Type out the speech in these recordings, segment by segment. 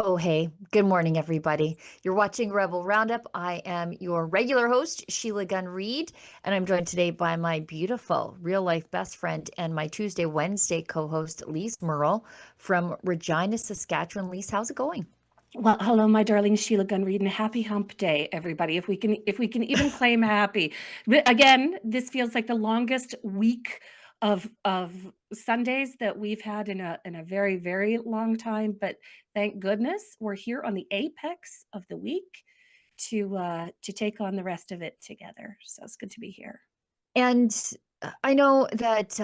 Oh, hey, good morning, everybody. You're watching Rebel Roundup. I am your regular host, Sheila Gunn Reid, and I'm joined today by my beautiful real life best friend and my Tuesday, Wednesday co host, Lise Merle from Regina, Saskatchewan. Lise, how's it going? Well, hello, my darling Sheila Gunn Reid, and happy hump day, everybody. If we can even claim happy. Again, this feels like the longest week of Sundays that we've had in a very, very long time. But thank goodness we're here on the apex of the week to take on the rest of it together. So it's good to be here. And I know that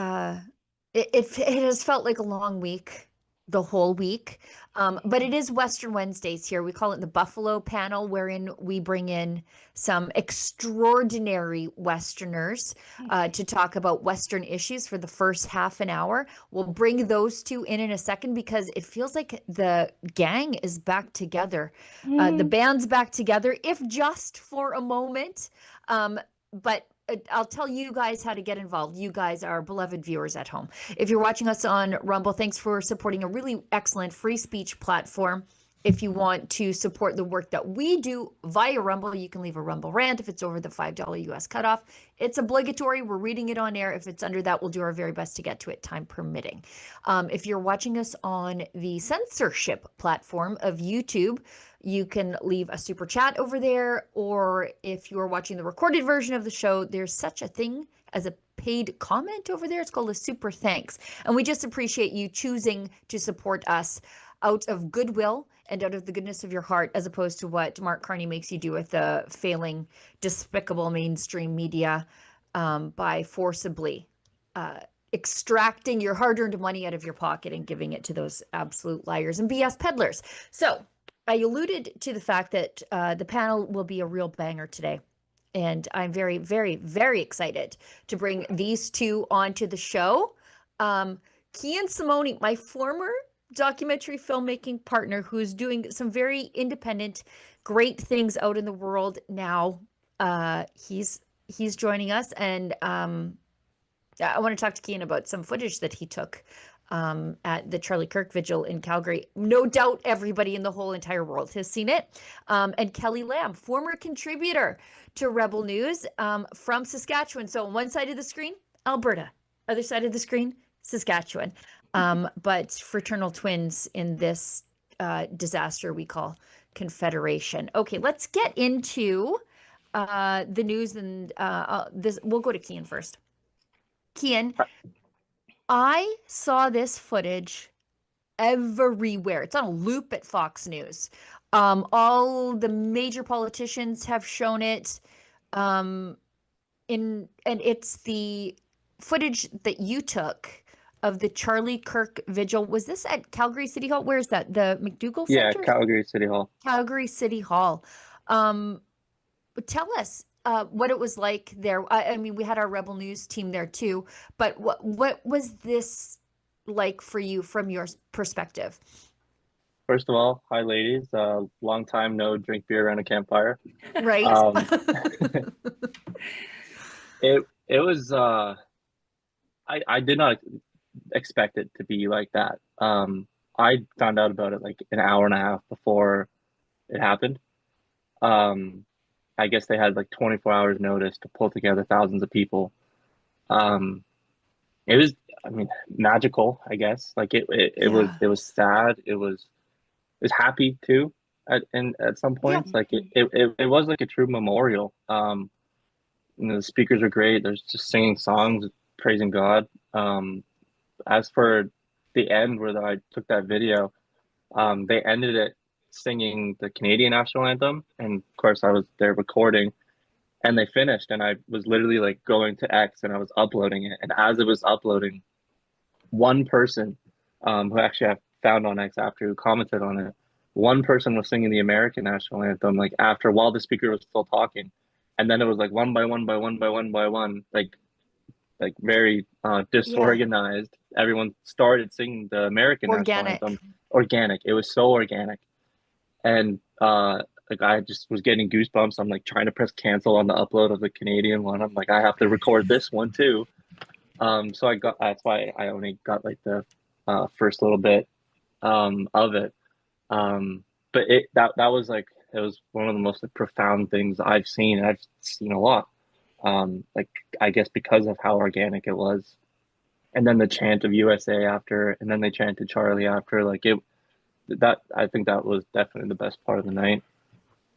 it has felt like a long week, the whole week. But it is Western Wednesdays here. We call it the Buffalo panel, wherein we bring in some extraordinary Westerners to talk about Western issues for the first half an hour. We'll bring those two in a second because it feels like the gang is back together. The band's back together, if just for a moment. But I'll tell you guys how to get involved. You guys are beloved viewers at home. If you're watching us on Rumble, thanks for supporting a really excellent free speech platform. If you want to support the work that we do via Rumble, you can leave a Rumble rant if it's over the $5 US cutoff. It's obligatory. We're reading it on air. If it's under that, we'll do our very best to get to it, time permitting. If you're watching us on the censorship platform of YouTube, you can leave a super chat over there, or if you're watching the recorded version of the show, there's such a thing as a paid comment over there. It's called a super thanks. And we just appreciate you choosing to support us out of goodwill and out of the goodness of your heart, as opposed to what Mark Carney makes you do with the failing, despicable mainstream media by forcibly extracting your hard-earned money out of your pocket and giving it to those absolute liars and BS peddlers. So I alluded to the fact that the panel will be a real banger today. And I'm very, very, very excited to bring these two onto the show. Kian Simone, my former documentary filmmaking partner, who's doing some very independent, great things out in the world now. He's joining us, and I want to talk to Kian about some footage that he took at the Charlie Kirk vigil in Calgary. No doubt everybody in the whole entire world has seen it. And Kelly Lamb, former contributor to Rebel News from Saskatchewan. So on one side of the screen, Alberta. Other side of the screen, Saskatchewan. But fraternal twins in this disaster we call Confederation. Okay, let's get into the news, and this. We'll go to Kian first. Kian, I saw this footage everywhere. It's on a loop at Fox News. All the major politicians have shown it. And it's the footage that you took of the Charlie Kirk vigil. Was this at Calgary City Hall? Where is that? The McDougall Yeah, Center? Calgary City Hall. Calgary City Hall. Tell us what it was like there. I mean, we had our Rebel News team there too, but what was this like for you from your perspective? First of all, hi ladies. Long time no drink beer around a campfire. Right. Um, it was I did not expect it to be like that. I found out about it like an hour and a half before it happened. I guess they had like 24 hours notice to pull together thousands of people. Um, it was, I mean, magical, I guess. Like it was sad. It was happy too at some Yeah. points. Like it was like a true memorial. The speakers are great. There's just singing songs, praising God. As for the end where I took that video, they ended it singing the Canadian national anthem, and of course I was there recording, and they finished, and I was literally like going to X and I was uploading it, and as it was uploading, one person, who actually I found on X after, who commented on it, one person was singing the American national anthem like after, while the speaker was still talking, and then it was like one by one by one by one by one, like very disorganized. Everyone started singing the American national Organic. anthem. Organic. It was so organic. And like I just was getting goosebumps. I'm like trying to press cancel on the upload of the Canadian one. I'm like, I have to record this one too. So that's why I only got like the first little bit of it. but that was like, it was one of the most like profound things I've seen. I've seen a lot. Like, I guess because of how organic it was. And then the chant of USA after, and then they chanted Charlie after. Like I think that was definitely the best part of the night,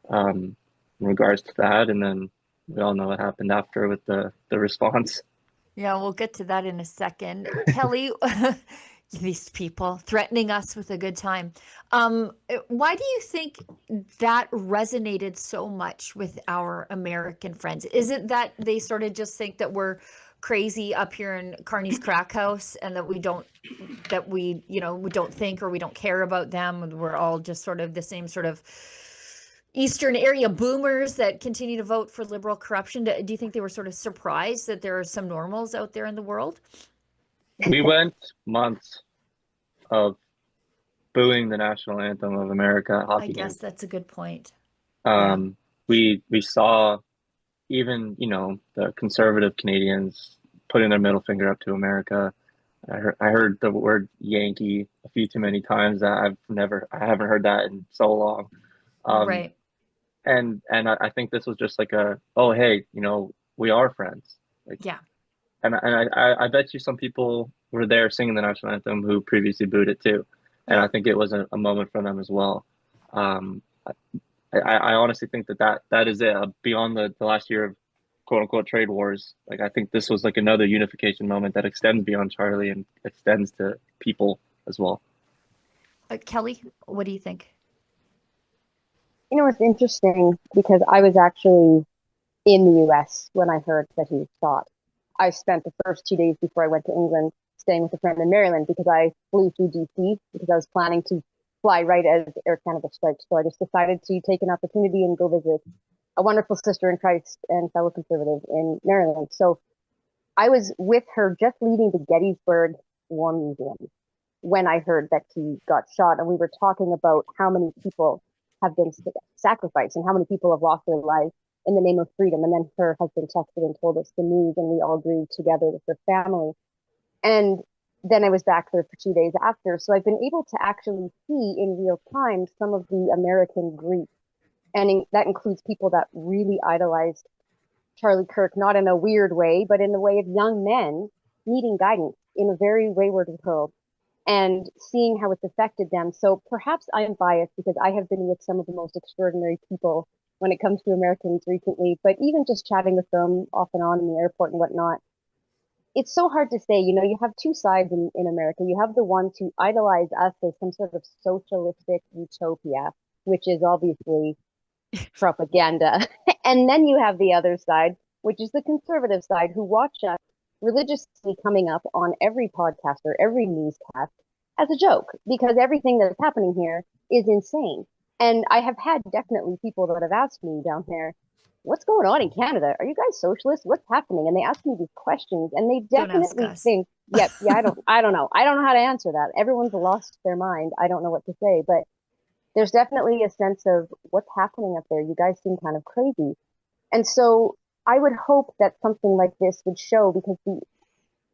in regards to that. And then we all know what happened after with the response. Yeah, we'll get to that in a second. Kelly, these people threatening us with a good time. Why do you think that resonated so much with our American friends? Is it that they sort of just think that we're crazy up here in Carney's crack house, and that we don't think, or we don't care about them, and we're all just sort of the same sort of Eastern area boomers that continue to vote for liberal corruption? Do you think they were sort of surprised that there are some normals out there in the world? We went months of booing the national anthem of America at I hockey guess games. that's a good point. Yeah. We saw even, the conservative Canadians putting their middle finger up to America. I heard the word Yankee a few too many times. I haven't heard that in so long. Right. And I think this was just like oh, hey, we are friends. Like, Yeah. and I bet you some people were there singing the national anthem who previously booed it too. And I think it was a moment for them as well. I honestly think that is it. Beyond the last year of quote unquote trade wars, like, I think this was like another unification moment that extends beyond Charlie and extends to people as well. Kelly, what do you think? It's interesting because I was actually in the US when I heard that he was shot. I spent the first 2 days before I went to England staying with a friend in Maryland because I flew through DC because I was planning to fly right as Air Canada striked. So I just decided to take an opportunity and go visit a wonderful sister in Christ and fellow conservative in Maryland. So I was with her just leaving the Gettysburg War Museum when I heard that he got shot. And we were talking about how many people have been sacrificed and how many people have lost their lives in the name of freedom. And then her husband texted and told us the news, and we all grieved together with her family. And then I was back there for 2 days after. So I've been able to actually see in real time some of the American grief. And that includes people that really idolized Charlie Kirk, not in a weird way, but in the way of young men needing guidance in a very wayward world and seeing how it's affected them. So perhaps I'm biased because I have been with some of the most extraordinary people when it comes to Americans recently, but even just chatting with them off and on in the airport and whatnot, it's so hard to say. You have two sides in America. You have the ones who idolize us as some sort of socialistic utopia, which is obviously propaganda. And then you have the other side, which is the conservative side, who watch us religiously coming up on every podcast or every newscast as a joke, because everything that's happening here is insane. And I have had definitely people that have asked me down there, what's going on in Canada? Are you guys socialists? What's happening? And they ask me these questions, and they definitely think, yeah, I don't know. I don't know how to answer that. Everyone's lost their mind. I don't know what to say, but there's definitely a sense of what's happening up there. You guys seem kind of crazy. And so I would hope that something like this would show, because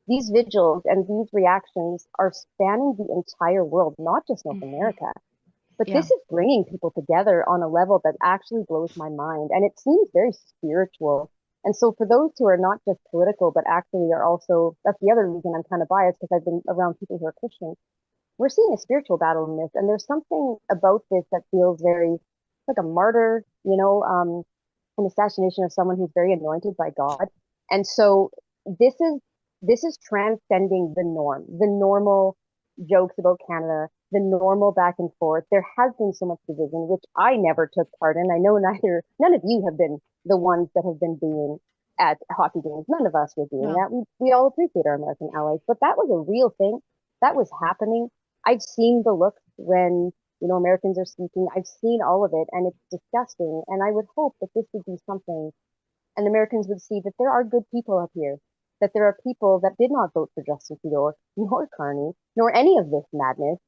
these vigils and these reactions are spanning the entire world, not just North America. But this is bringing people together on a level that actually blows my mind. And it seems very spiritual. And so for those who are not just political, but actually are also, that's the other reason I'm kind of biased, because I've been around people who are Christian. We're seeing a spiritual battle in this. And there's something about this that feels very like a martyr, an assassination of someone who's very anointed by God. And so this is transcending the norm, the normal jokes about Canada, the normal back and forth. There has been so much division, which I never took part in. I know none of you have been the ones that have been being at hockey games. None of us were doing that. We all appreciate our American allies, but that was a real thing. That was happening. I've seen the looks when, Americans are speaking. I've seen all of it, and it's disgusting. And I would hope that this would be something, and Americans would see that there are good people up here, that there are people that did not vote for Justin Trudeau, nor Carney, nor any of this madness,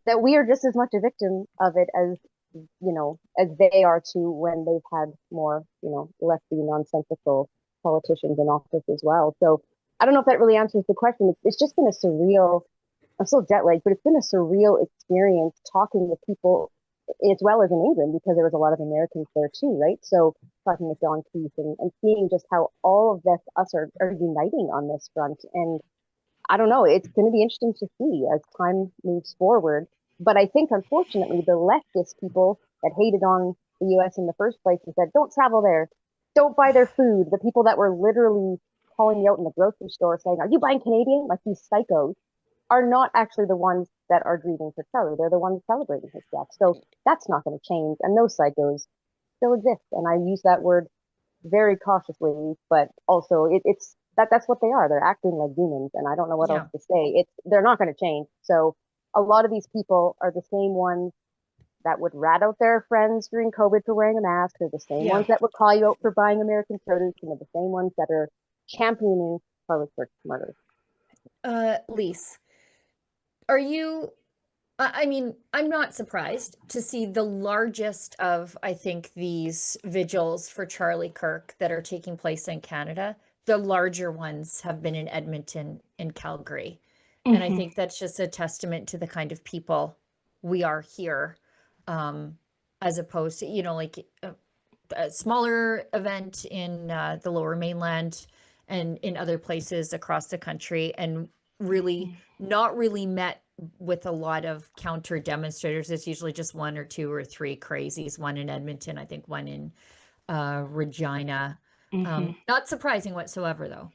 that we are just as much a victim of it as, as they are too, when they've had more, lefty nonsensical politicians in office as well. So I don't know if that really answers the question. It's just been a surreal, I'm still jet lagged, but it's been a surreal experience talking with people as well as in England, because there was a lot of Americans there too, right? So talking with Don Keith and seeing just how all of us are uniting on this front. And I don't know, it's going to be interesting to see as time moves forward. But I think, unfortunately, the leftist people that hated on the US in the first place and said, don't travel there, don't buy their food, the people that were literally calling you out in the grocery store saying, are you buying Canadian? Like these psychos, are not actually the ones that are grieving for Charlie. They're the ones celebrating his death. So that's not going to change. And those psychos still exist. And I use that word very cautiously, but also it's that's what they are. They're acting like demons, and I don't know what else to say. They're not going to change. So a lot of these people are the same ones that would rat out their friends during COVID for wearing a mask. They're the same ones that would call you out for buying American produce, and they're the same ones that are championing Charlie Kirk's murder. Lise, are you? I mean, I'm not surprised to see the largest of, I think, these vigils for Charlie Kirk that are taking place in Canada. The larger ones have been in Edmonton and Calgary. And I think that's just a testament to the kind of people we are here, as opposed to, you know, like a smaller event in the Lower Mainland and in other places across the country, and really not really met with a lot of counter demonstrators. It's usually just one or two or three crazies, one in Edmonton, I think one in Regina. Not surprising whatsoever, though.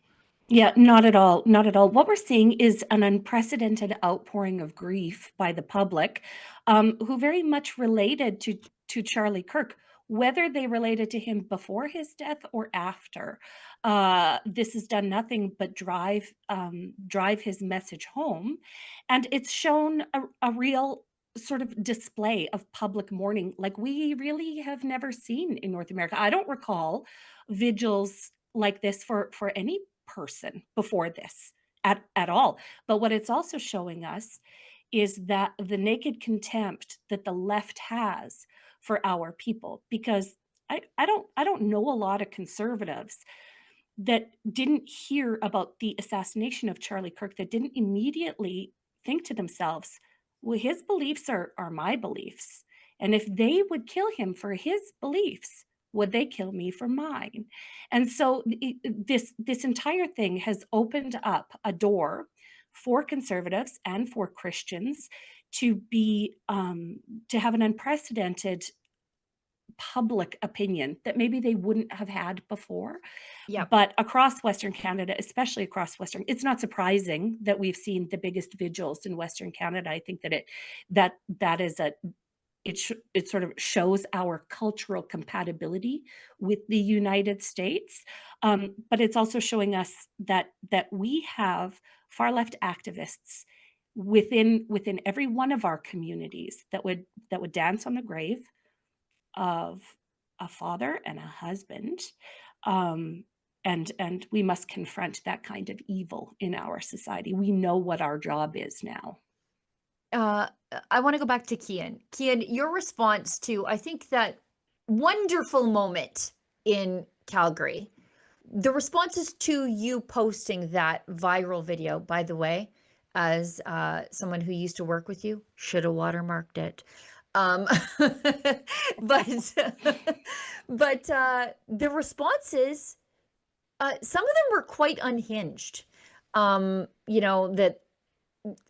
Yeah, not at all. Not at all. What we're seeing is an unprecedented outpouring of grief by the public, who very much related to Charlie Kirk, whether they related to him before his death or after. This has done nothing but drive his message home, and it's shown a real sort of display of public mourning like we really have never seen in North America. I don't recall vigils like this for any person before this at all. But what it's also showing us is that the naked contempt that the left has for our people, because I don't know a lot of conservatives that didn't hear about the assassination of Charlie Kirk that didn't immediately think to themselves, well, his beliefs are my beliefs. And if they would kill him for his beliefs, would they kill me for mine? And so this entire thing has opened up a door for conservatives and for Christians to be to have an unprecedented public opinion that maybe they wouldn't have had before. But across Western Canada, especially across Western, it's not surprising that we've seen the biggest vigils in Western Canada. I think that is it sort of shows our cultural compatibility with the United States, but it's also showing us that we have far left activists within every one of our communities that would dance on the grave of a father and a husband, and we must confront that kind of evil in our society. We know what our job is now. I want to go back to Kian. Kian, your response to, I think, that wonderful moment in Calgary, the responses to you posting that viral video, by the way, as someone who used to work with you, should have watermarked it. But the responses, some of them were quite unhinged. You know, that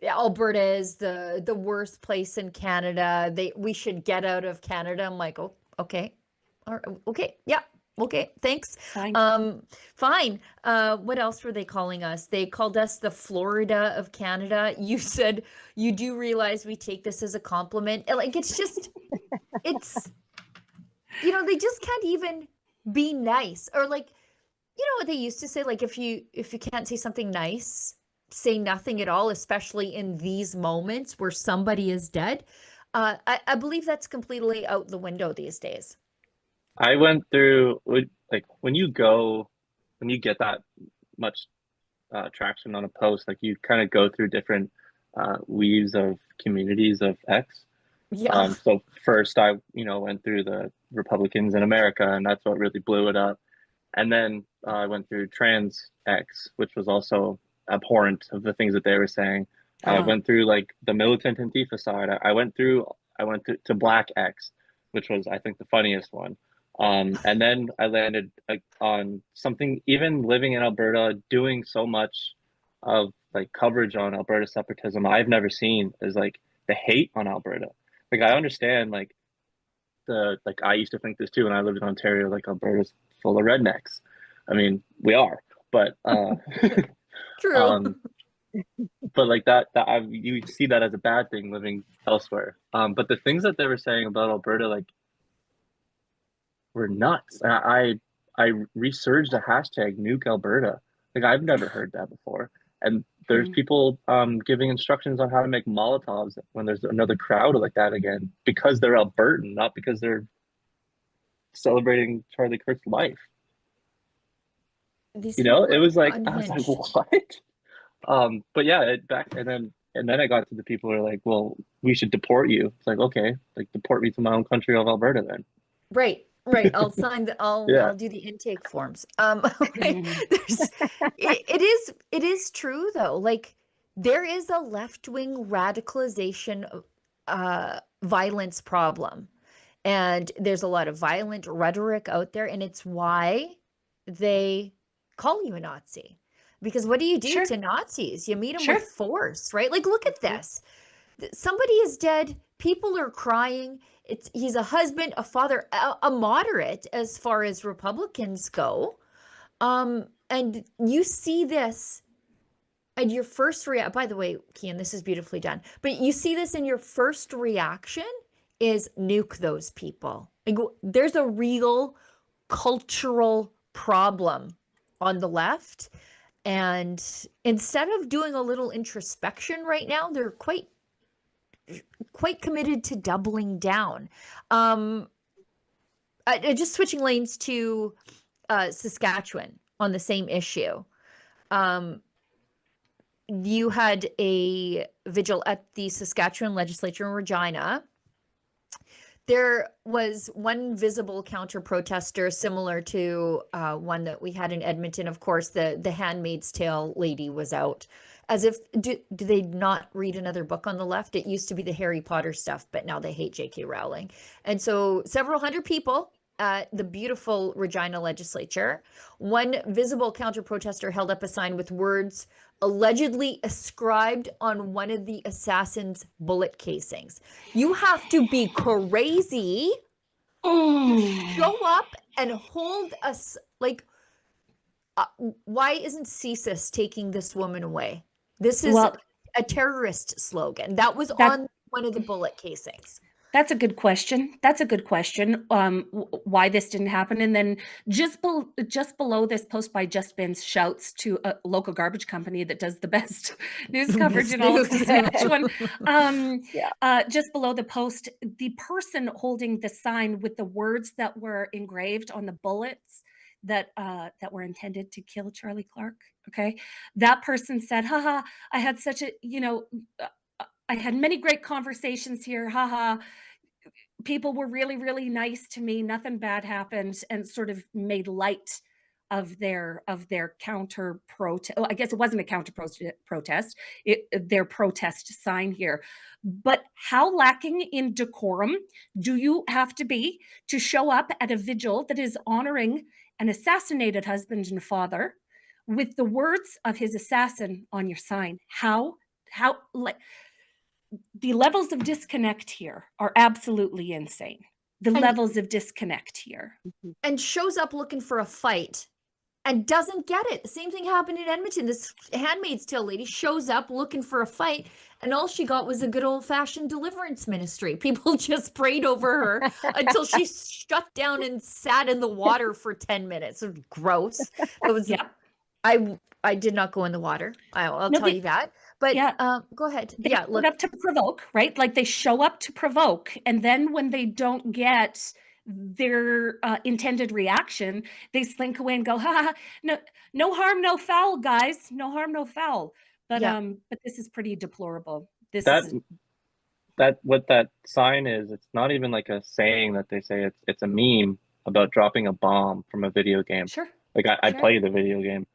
Alberta is the worst place in Canada. We should get out of Canada. I'm like, oh, okay. Okay. Yeah. Okay. Thanks. Fine. Fine. What else were they calling us? They called us the Florida of Canada. You said you do realize we take this as a compliment. Like, it's just, it's, you know, they just can't even be nice. Or like, you know what they used to say? Like, if you can't say something nice, say nothing at all, especially in these moments where somebody is dead. I believe that's completely out the window these days. I went through, like, when you get that much traction on a post, like, you kind of go through different weaves of communities of X. Yeah. So first I, went through the Republicans in America, and that's what really blew it up. And then I went through trans X, which was also abhorrent of the things that they were saying. I went through like the militant Antifa side. I went through I went to Black X, which was, I think, the funniest one. And then I landed on something, even living in Alberta, doing so much of like coverage on Alberta separatism I've never seen, is like the hate on Alberta. Like I understand like I used to think this too when I lived in Ontario, like Alberta's full of rednecks. I mean, we are, but True. but like you see that as a bad thing living elsewhere. But the things that they were saying about Alberta, like, were nuts. I resurged a hashtag nuke Alberta. Like I've never heard that before. And there's people giving instructions on how to make Molotovs when there's another crowd like that again, because they're Albertan, not because they're celebrating Charlie Kirk's life. These You know, people it was like, unhinged. I was like, what? But yeah, and then I got to the people who are like, well, we should deport you. It's like, okay, like deport me to my own country of Alberta then. Right. I'll sign Yeah. I'll do the intake forms. It is true though. Like there is a left-wing radicalization violence problem. And there's a lot of violent rhetoric out there, and it's why they call you a Nazi. Because what do you do to Nazis? You meet them with force, right? Like look at this. Somebody is dead. People are crying. He's a husband, a father, a moderate as far as Republicans go. And you see this, and your first reaction, by the way, Kian, this is beautifully done. But you see this, and your first reaction is nuke those people. Like, there's a real cultural problem on the left. And instead of doing a little introspection right now, they're quite committed to doubling down. Just switching lanes to Saskatchewan on the same issue. You had a vigil at the Saskatchewan legislature in Regina. There was one visible counter protester similar to one that we had in Edmonton. Of course, the Handmaid's Tale lady was out. As if, do they not read another book on the left? It used to be the Harry Potter stuff, but now they hate J.K. Rowling. And so several hundred people at the beautiful Regina legislature. One visible counter protester held up a sign with words allegedly ascribed on one of the assassin's bullet casings. You have to be crazy to show up and hold us. Like, why isn't CSIS taking this woman away? This is a terrorist slogan. That was on one of the bullet casings. That's a good question. Why this didn't happen. And then just below this post by Just Bins, shouts to a local garbage company that does the best news coverage in all of Saskatchewan. Just below the post, the person holding the sign with the words that were engraved on the bullets that were intended to kill Charlie Clark. Okay. That person said, haha, I had such a, I had many great conversations here. Haha. People were really, really nice to me. Nothing bad happened, and sort of made light of their counter protest. I guess it wasn't a counter protest, their protest sign here. But how lacking in decorum do you have to be to show up at a vigil that is honoring an assassinated husband and father with the words of his assassin on your sign? How like, the levels of disconnect here are absolutely insane. Levels of disconnect here. And shows up looking for a fight and doesn't get it. The same thing happened in Edmonton. This Handmaid's Tale lady shows up looking for a fight, and all she got was a good old-fashioned deliverance ministry. People just prayed over her until she shut down and sat in the water for 10 minutes. It was gross. It was, I did not go in the water. I'll tell you that. But go ahead. They showed up to provoke, right? Like they show up to provoke, and then when they don't get their intended reaction, they slink away and go, ha, no harm, no foul, guys. No harm, no foul. But this is pretty deplorable. What that sign is, it's not even like a saying that they say. It's a meme about dropping a bomb from a video game. Sure. Like I play the video game.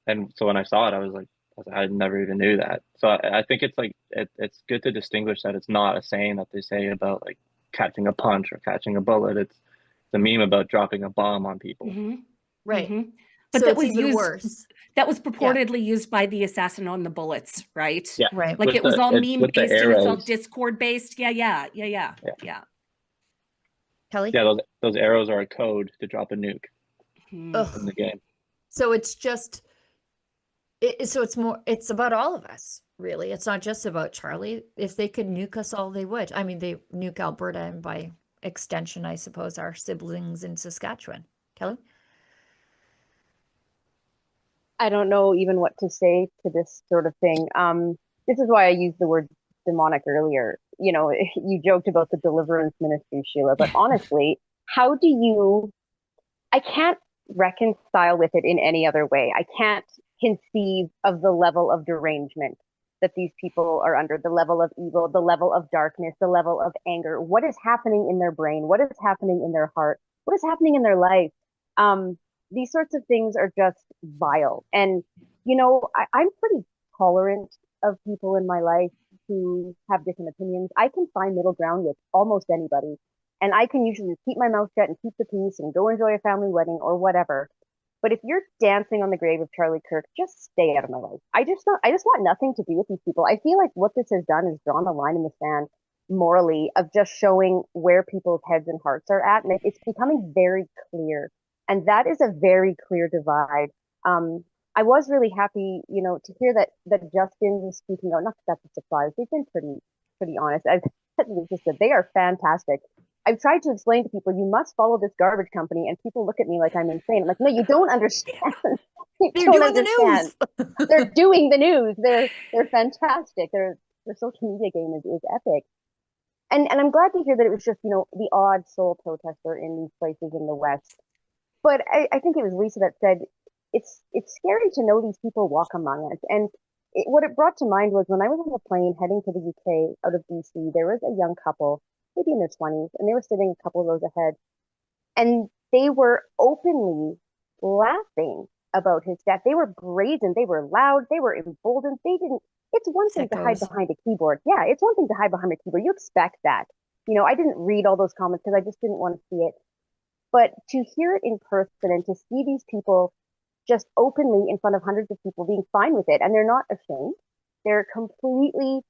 And so when I saw it, I was like, I never even knew that. So I think it's like it's good to distinguish that it's not a saying that they say about like catching a punch or catching a bullet. It's the meme about dropping a bomb on people. Right. But So that it's was even used. worse. That was purportedly used by the assassin on the bullets, right? Yeah. Right. Like With it was all meme with the based and it's all arrows. Discord based. Yeah. Kelly? Yeah, those arrows are a code to drop a nuke Ugh. in the game. So it's just it's about all of us, really. It's not just about Charlie. If they could nuke us all, they would. I mean, they nuke Alberta and by extension, I suppose, our siblings in Saskatchewan. Kelly? I don't know even what to say to this sort of thing. This is why I used the word demonic earlier. You know, you joked about the deliverance ministry, Sheila, but honestly, how do you, I can't reconcile with it in any other way. I can't conceive of the level of derangement that these people are under, the level of evil, the level of darkness, the level of anger. What is happening in their brain? What is happening in their heart? What is happening in their life? These sorts of things are just vile. And, you know, I'm pretty tolerant of people in my life who have different opinions. I can find middle ground with almost anybody. And I can usually keep my mouth shut and keep the peace and go enjoy a family wedding or whatever. But if you're dancing on the grave of Charlie Kirk, just stay out of my life. I just want nothing to do with these people. I feel like what this has done is drawn a line in the sand morally of just showing where people's heads and hearts are at. And it's becoming very clear. And that is a very clear divide. I was really happy, you know, to hear that Justin was speaking out. Not that that's a surprise. They've been pretty honest. I've just said they are fantastic. I've tried to explain to people, you must follow this garbage company, and people look at me like I'm insane. I'm like, no, you don't understand. They're doing the news. They're doing the news. They're fantastic. Their social media game is epic. And I'm glad to hear that it was just, you know, the odd sole protester in these places in the West. But I think it was Lisa that said, it's scary to know these people walk among us. And what it brought to mind was when I was on the plane heading to the UK out of BC, there was a young couple, maybe in their 20s, and they were sitting a couple of rows ahead. And they were openly laughing about his death. They were brazen, they were loud, they were emboldened. It's one thing to hide behind a keyboard. Yeah, it's one thing to hide behind a keyboard. You expect that. You know, I didn't read all those comments because I just didn't want to see it. But to hear it in person and to see these people just openly in front of hundreds of people being fine with it, and they're not ashamed. They're completely,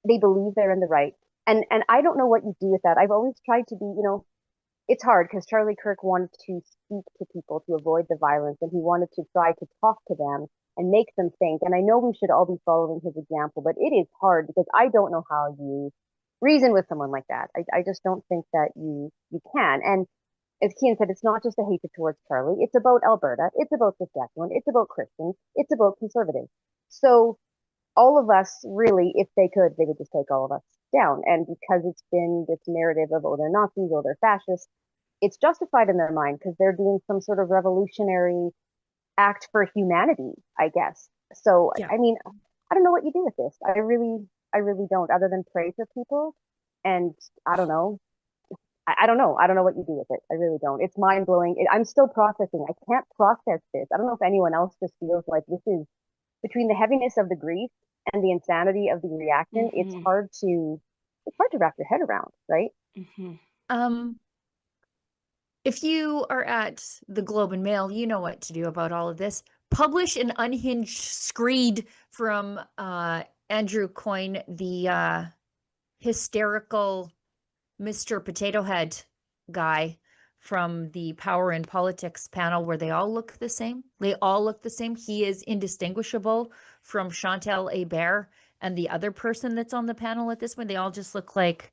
they believe they're in the right. And I don't know what you do with that. I've always tried to be, you know, it's hard because Charlie Kirk wanted to speak to people to avoid the violence, and he wanted to try to talk to them and make them think. And I know we should all be following his example, but it is hard because I don't know how you reason with someone like that. I just don't think that you can. And as Kian said, it's not just a hatred towards Charlie. It's about Alberta. It's about Saskatchewan. It's about Christians. It's about conservatives. So all of us, really, if they could, they would just take all of us down. And because it's been this narrative of, oh, they're Nazis, oh, they're fascists, it's justified in their mind because they're doing some sort of revolutionary act for humanity, I guess. So, yeah. I mean, I don't know what you do with this. I really don't, other than pray for people. And I don't know. I don't know. I don't know what you do with it. I really don't. It's mind blowing. I'm still processing. I can't process this. I don't know if anyone else just feels like this is between the heaviness of the grief and the insanity of the reaction. It's hard to wrap your head around, right? If you are at the Globe and Mail, you know what to do about all of this. Publish an unhinged screed from Andrew Coyne, the hysterical Mr. Potato Head guy from the Power in Politics panel where they all look the same. They all look the same. He is indistinguishable from Chantal Hébert and the other person that's on the panel at this point. They all just look like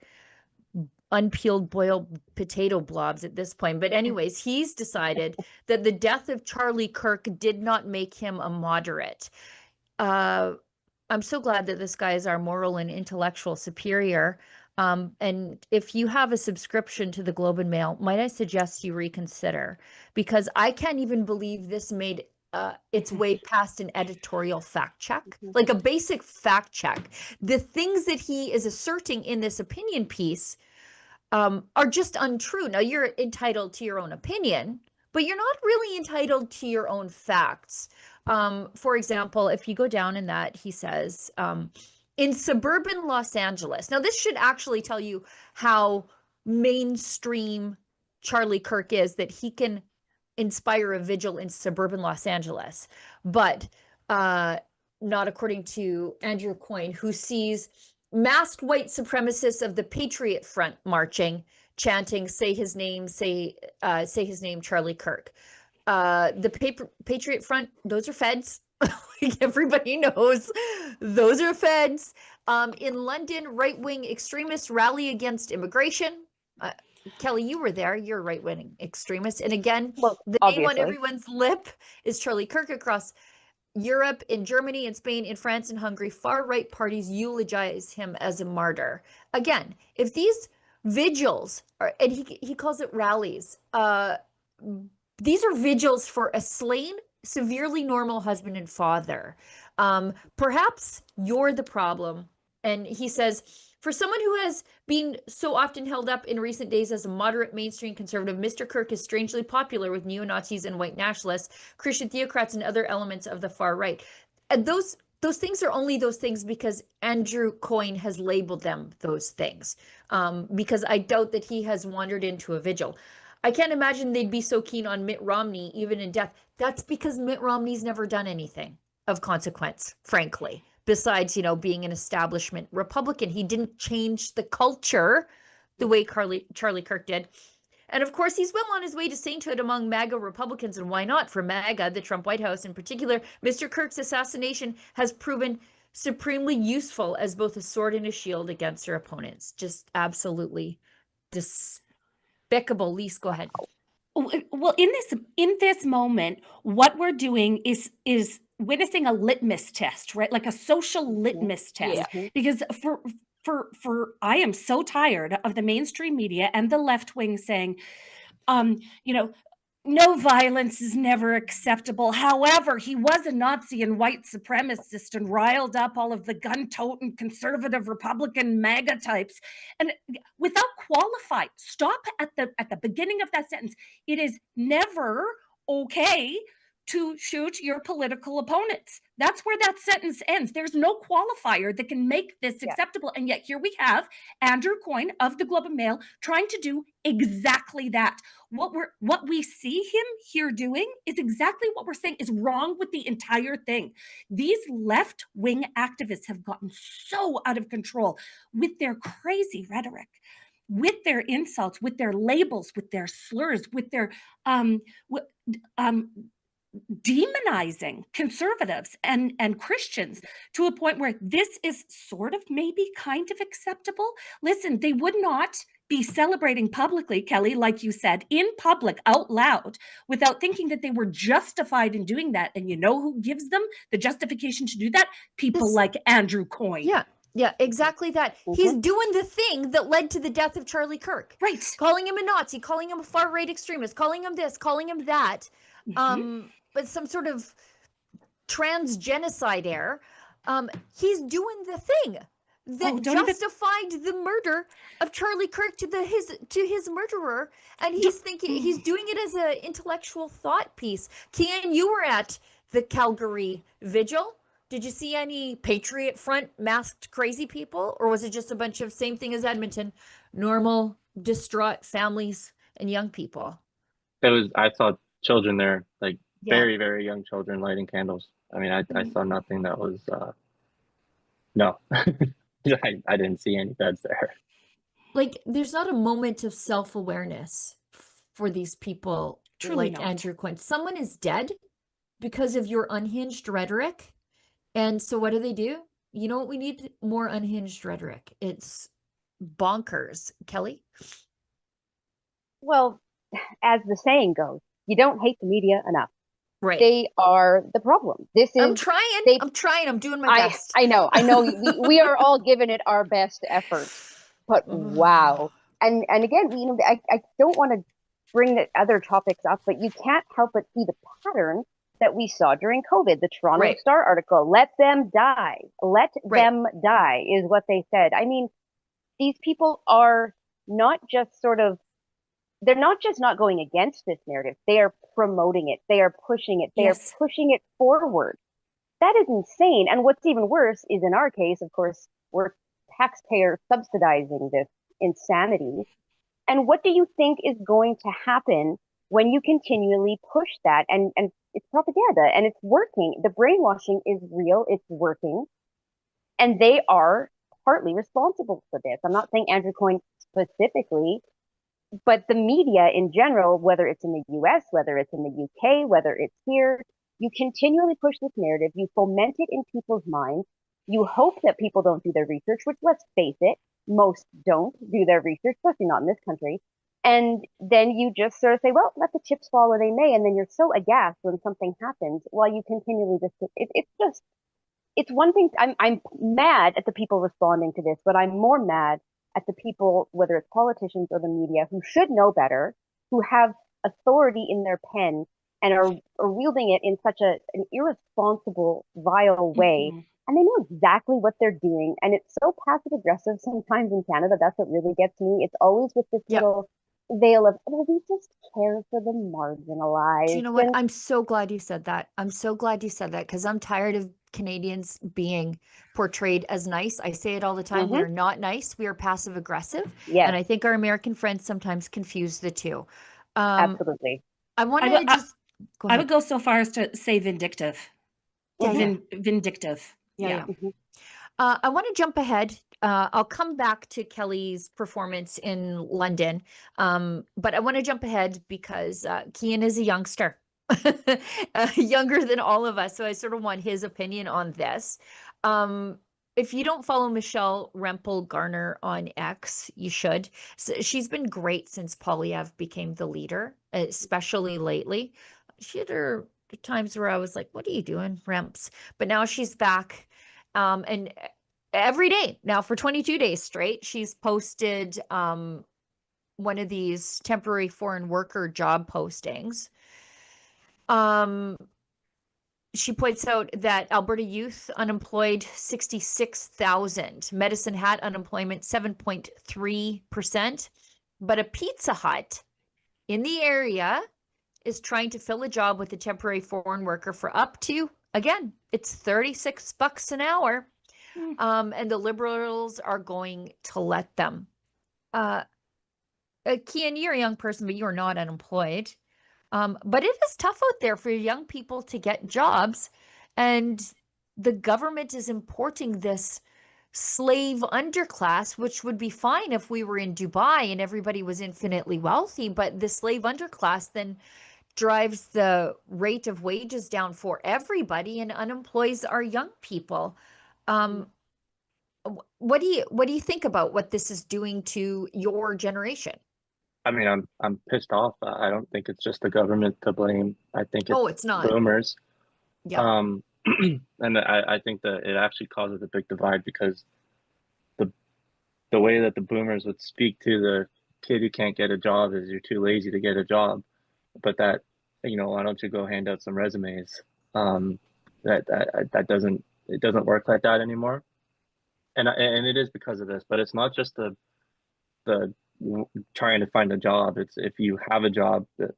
unpeeled boiled potato blobs at this point. But anyways, he's decided that the death of Charlie Kirk did not make him a moderate. I'm so glad that this guy is our moral and intellectual superior. And if you have a subscription to the Globe and Mail, might I suggest you reconsider? Because I can't even believe this made its way past an editorial fact check, like a basic fact check. The things that he is asserting in this opinion piece are just untrue. Now, you're entitled to your own opinion, but you're not really entitled to your own facts. For example, if you go down in that, he says, in suburban Los Angeles. Now, this should actually tell you how mainstream Charlie Kirk is, that he can inspire a vigil in suburban Los Angeles, but not according to Andrew Coyne, who sees masked white supremacists of the Patriot Front marching, chanting, say his name, say his name, Charlie Kirk. The Patriot Front, those are feds. Like everybody knows, those are feds. In London, right-wing extremists rally against immigration. Kelly, you were there. You're a right-wing extremist. And again, Well, the name on obviously. everyone's lip is Charlie Kirk. Across Europe, in Germany, in Spain, in France, and Hungary, far-right parties eulogize him as a martyr. Again, if these vigils are, and he calls it rallies, these are vigils for a slain, severely normal husband and father. Perhaps you're the problem. And he says, for someone who has been so often held up in recent days as a moderate mainstream conservative, Mr. Kirk is strangely popular with neo-Nazis and white nationalists, Christian theocrats, and other elements of the far right. And those things are only those things because Andrew Coyne has labeled them those things. Because I doubt that he has wandered into a vigil. I can't imagine they'd be so keen on Mitt Romney, even in death. That's because Mitt Romney's never done anything of consequence, frankly, besides, being an establishment Republican. He didn't change the culture the way Charlie Kirk did. And of course, he's well on his way to sainthood among MAGA Republicans. And why not? For MAGA, the Trump White House in particular, Mr. Kirk's assassination has proven supremely useful as both a sword and a shield against their opponents. Just absolutely despicable. Lise, go ahead. Well, in this moment, what we're doing is witnessing a litmus test, right? Like a social litmus test. Yeah. Because for I am so tired of the mainstream media and the left wing saying, no violence is never acceptable. However, he was a Nazi and white supremacist and riled up all of the gun-toting conservative Republican MAGA types. And without qualified, stop at the beginning of that sentence. It is never okay to shoot your political opponents. That's where that sentence ends. There's no qualifier that can make this acceptable. And yet here we have Andrew Coyne of the Globe and Mail trying to do exactly that. What we see him here doing is exactly what we're saying is wrong with the entire thing. These left-wing activists have gotten so out of control with their crazy rhetoric, with their insults, with their labels, with their slurs, with their demonizing conservatives and Christians to a point where this is sort of maybe kind of acceptable. Listen, they would not be celebrating publicly, Kelly, like you said, in public, out loud, without thinking that they were justified in doing that. And you know who gives them the justification to do that? People like Andrew Coyne. Yeah, exactly that. He's doing the thing that led to the death of Charlie Kirk. Right. Calling him a Nazi, calling him a far-right extremist, calling him this, calling him that. But some sort of trans genocide heir. He's doing the thing that justified the murder of Charlie Kirk to his murderer, and he's thinking he's doing it as an intellectual thought piece. Kian, you were at the Calgary vigil. Did you see any Patriot Front masked crazy people, or was it just a bunch of same thing as Edmonton, normal distraught families and young people? I saw children there, like very, very young children lighting candles. I mean, I saw nothing that was, no, I didn't see any beds there. Like, there's not a moment of self-awareness for these people. Truly like Andrew Coyne. Someone is dead because of your unhinged rhetoric. And so what do? You know what we need? More unhinged rhetoric. It's bonkers. Kelly? Well, as the saying goes, you don't hate the media enough. Right. They are the problem. I'm trying. I'm doing my best. I know. we are all giving it our best effort. But wow. And again, I don't want to bring the other topics up, but you can't help but see the pattern that we saw during COVID. The Toronto Star article, let them die. Let them die is what they said. I mean, these people are not just sort of they're not just not going against this narrative, they are promoting it, they are pushing it, they are Yes. pushing it forward. That is insane. And what's even worse is, in our case, of course, we're taxpayer subsidizing this insanity. And what do you think is going to happen when you continually push that? And it's propaganda and it's working. The brainwashing is real, it's working. And they are partly responsible for this. I'm not saying Andrew Coyne specifically, but the media in general, whether it's in the US, whether it's in the UK, whether it's here, you continually push this narrative, you foment it in people's minds, you hope that people don't do their research, which, let's face it, most don't do their research, especially not in this country. And then you just sort of say, well, let the chips fall where they may. And then you're so aghast when something happens while you continually just, it's just, it's one thing. I'm mad at the people responding to this, but I'm more mad at the people, whether it's politicians or the media, who should know better, who have authority in their pen and are wielding it in such an irresponsible, vile way. Mm-hmm. And they know exactly what they're doing. And it's so passive aggressive sometimes in Canada. That's what really gets me. It's always with this Yep. little veil of, oh, we just care for the marginalized. Do you know what? And I'm so glad you said that. I'm so glad you said that because I'm tired of Canadians being portrayed as nice. I say it all the time. We Mhm. are not nice. We are passive aggressive. yes, And I think our American friends sometimes confuse the two. Um, absolutely. I want I to would just go I ahead. would go so far as to say vindictive. Yeah, yeah. Vindictive. Yeah, Yeah. yeah. I want to jump ahead. I'll come back to Kelly's performance in London, but I want to jump ahead because Kian is a youngster, younger than all of us. So I sort of want his opinion on this. If you don't follow Michelle Rempel Garner on X, you should. So she's been great since Polyev became the leader, especially lately. She had her times where I was like, what are you doing, Remps? But now she's back. And every day now for 22 days straight, she's posted one of these temporary foreign worker job postings. She points out that Alberta youth unemployed 66,000, Medicine Hat unemployment 7.3%, but a Pizza Hut in the area is trying to fill a job with a temporary foreign worker for up to, again, it's $36 an hour. And the Liberals are going to let them. Kian, you're a young person, but you are not unemployed. But it is tough out there for young people to get jobs. And the government is importing this slave underclass, which would be fine if we were in Dubai and everybody was infinitely wealthy. But the slave underclass then drives the rate of wages down for everybody and unemploys our young people. What do you think about what this is doing to your generation? I mean, I'm pissed off. I don't think it's just the government to blame. I think Oh, it's it's not. boomers. Yeah. And I think that it actually causes a big divide because the way that the boomers would speak to the kid who can't get a job is you're too lazy to get a job, but that, why don't you go hand out some resumes? That doesn't work like that anymore, and it is because of this. But it's not just the trying to find a job. It's if you have a job, that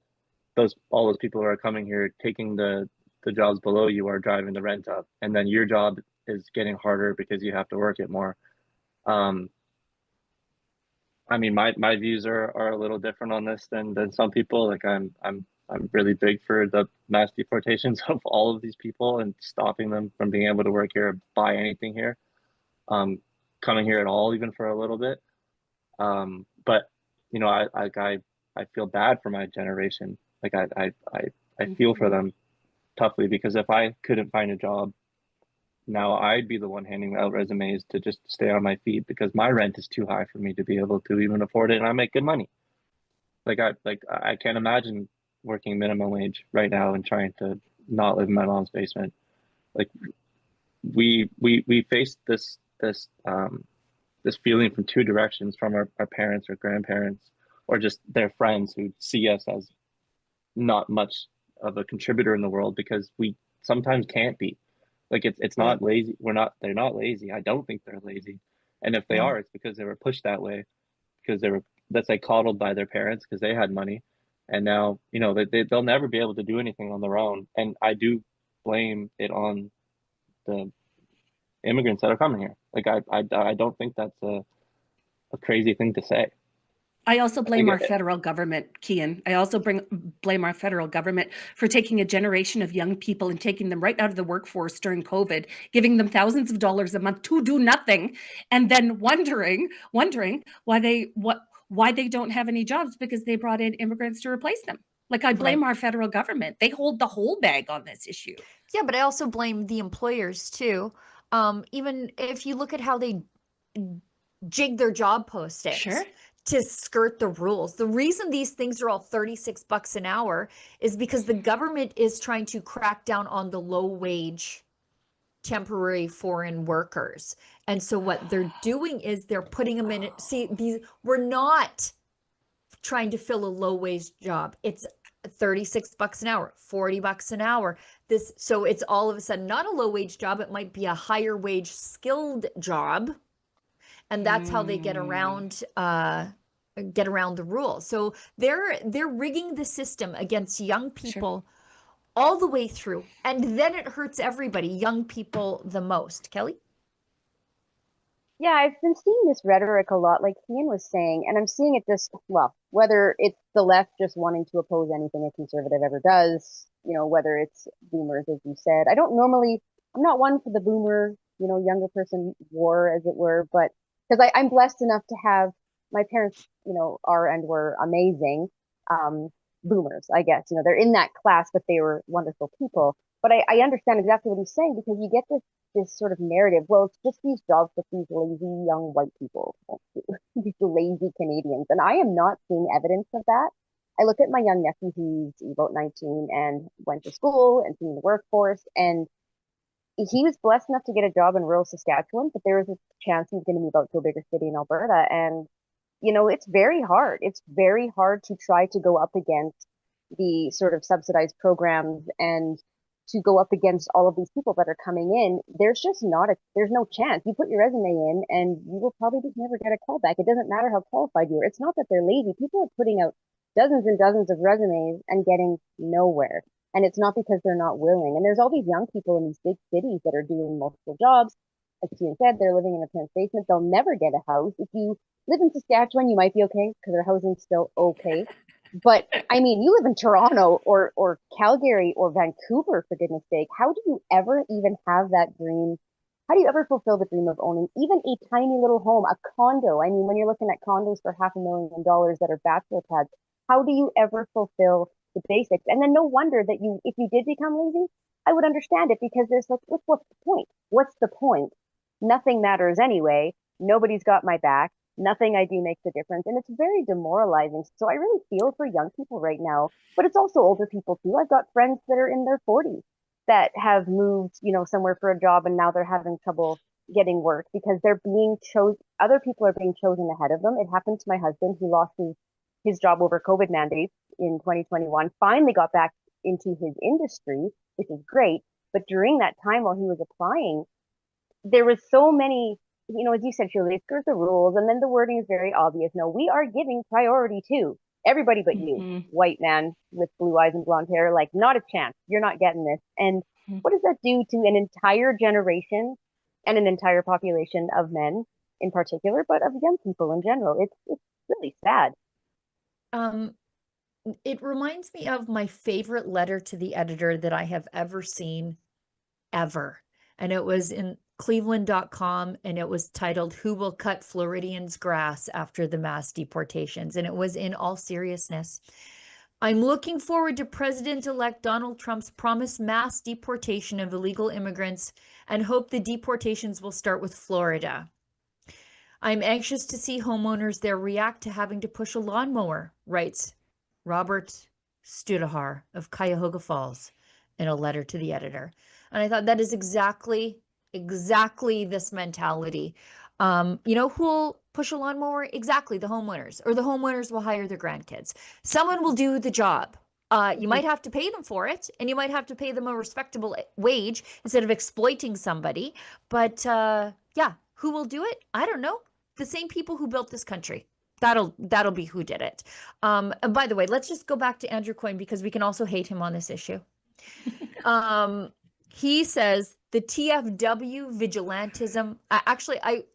all those people who are coming here taking the jobs below you are driving the rent up, and then your job is getting harder because you have to work it more. I mean, my views are a little different on this than some people. Like I'm really big for the mass deportations of all of these people and stopping them from being able to work here or buy anything here, coming here at all, even for a little bit. But I feel bad for my generation. Like I feel for them toughly because if I couldn't find a job, now I'd be the one handing out resumes to just stay on my feet because my rent is too high for me to be able to even afford it, and I make good money. I can't imagine working minimum wage right now and trying to not live in my mom's basement. Like we face this feeling from two directions, from our parents or grandparents or just their friends who see us as not much of a contributor in the world because we sometimes can't be. Like it's not lazy. They're not lazy. I don't think they're lazy. And if they No. are, it's because they were pushed that way, because they were that's like coddled by their parents because they had money, and now they'll never be able to do anything on their own. And I do blame it on the immigrants that are coming here. Like I don't think that's a crazy thing to say. I also blame our Like, federal government, Kian. I also blame our federal government for taking a generation of young people and taking them right out of the workforce during COVID, giving them thousands of dollars a month to do nothing, and then wondering why they don't have any jobs because they brought in immigrants to replace them. Like, I blame our federal government. They hold the whole bag on this issue. Yeah, but I also blame the employers too. Even if you look at how they jig their job postings. Sure. To skirt the rules. The reason these things are all $36 an hour is because the government is trying to crack down on the low wage temporary foreign workers. And so what they're doing is they're putting them in, we're not trying to fill a low wage job. It's $36 an hour, $40 an hour. So it's all of a sudden not a low wage job. It might be a higher wage skilled job. And that's how they get around the rules. So they're rigging the system against young people all the way through. And then it hurts everybody, young people the most. Kelly? Yeah, I've been seeing this rhetoric a lot, like Kian was saying, and I'm seeing it whether it's the left just wanting to oppose anything a conservative ever does, whether it's boomers, as you said. I'm not one for the boomer, younger person war, as it were, but because I'm blessed enough to have my parents, are and were amazing boomers, I guess. They're in that class, but they were wonderful people. But I understand exactly what he's saying, because you get this sort of narrative. Well, it's just these jobs that these lazy young white people won't do, these lazy Canadians. And I am not seeing evidence of that. I look at my young nephew who's about 19 and went to school and seen the workforce, and he was blessed enough to get a job in rural Saskatchewan, but there was a chance he was going to move out to a bigger city in Alberta. And, it's very hard. It's very hard to try to go up against the sort of subsidized programs and to go up against all of these people that are coming in. There's no chance. You put your resume in and you will probably just never get a call back. It doesn't matter how qualified you are. It's not that they're lazy. People are putting out dozens and dozens of resumes and getting nowhere. And it's not because they're not willing. And there's all these young people in these big cities that are doing multiple jobs. As Kian said, they're living in a parent's basement. They'll never get a house. If you live in Saskatchewan, you might be okay because their housing's still okay. But I mean, you live in Toronto or Calgary or Vancouver, for goodness sake. How do you ever even have that dream? How do you ever fulfill the dream of owning even a tiny little home, a condo? I mean, when you're looking at condos for $500,000 that are bachelor pads, how do you ever fulfill the basics? And then no wonder that if you did become lazy, I would understand it, because there's like, what's the point? What's the point? Nothing matters anyway. Nobody's got my back. Nothing I do makes a difference. And it's very demoralizing. So I really feel for young people right now, but it's also older people too. I've got friends that are in their 40s that have moved, somewhere for a job, and now they're having trouble getting work because they're being chosen. Other people are being chosen ahead of them. It happened to my husband. He lost his job over COVID mandates in 2021, finally got back into his industry, which is great. But during that time while he was applying, there was so many, as you said, Sheila, they skirt the rules, and then the wording is very obvious. No, we are giving priority to everybody but you, white man with blue eyes and blonde hair. Like, not a chance. You're not getting this. And what does that do to an entire generation and an entire population of men in particular, but of young people in general? It's really sad. It reminds me of my favorite letter to the editor that I have ever seen, ever. And it was in Cleveland.com, and it was titled, "Who Will Cut Floridians' Grass After the Mass Deportations?" And it was in all seriousness. "I'm looking forward to President-elect Donald Trump's promised mass deportation of illegal immigrants and hope the deportations will start with Florida. I'm anxious to see homeowners there react to having to push a lawnmower," writes Robert Studahar of Cuyahoga Falls in a letter to the editor. And I thought that is exactly this mentality. Who will push a lawnmower? Exactly, the homeowners, or the homeowners will hire their grandkids. Someone will do the job. You might have to pay them for it, and you might have to pay them a respectable wage instead of exploiting somebody. But yeah, who will do it? I don't know. The same people who built this country. That'll be who did it. And by the way, let's just go back to Andrew Coyne because we can also hate him on this issue. He says the TFW vigilantism.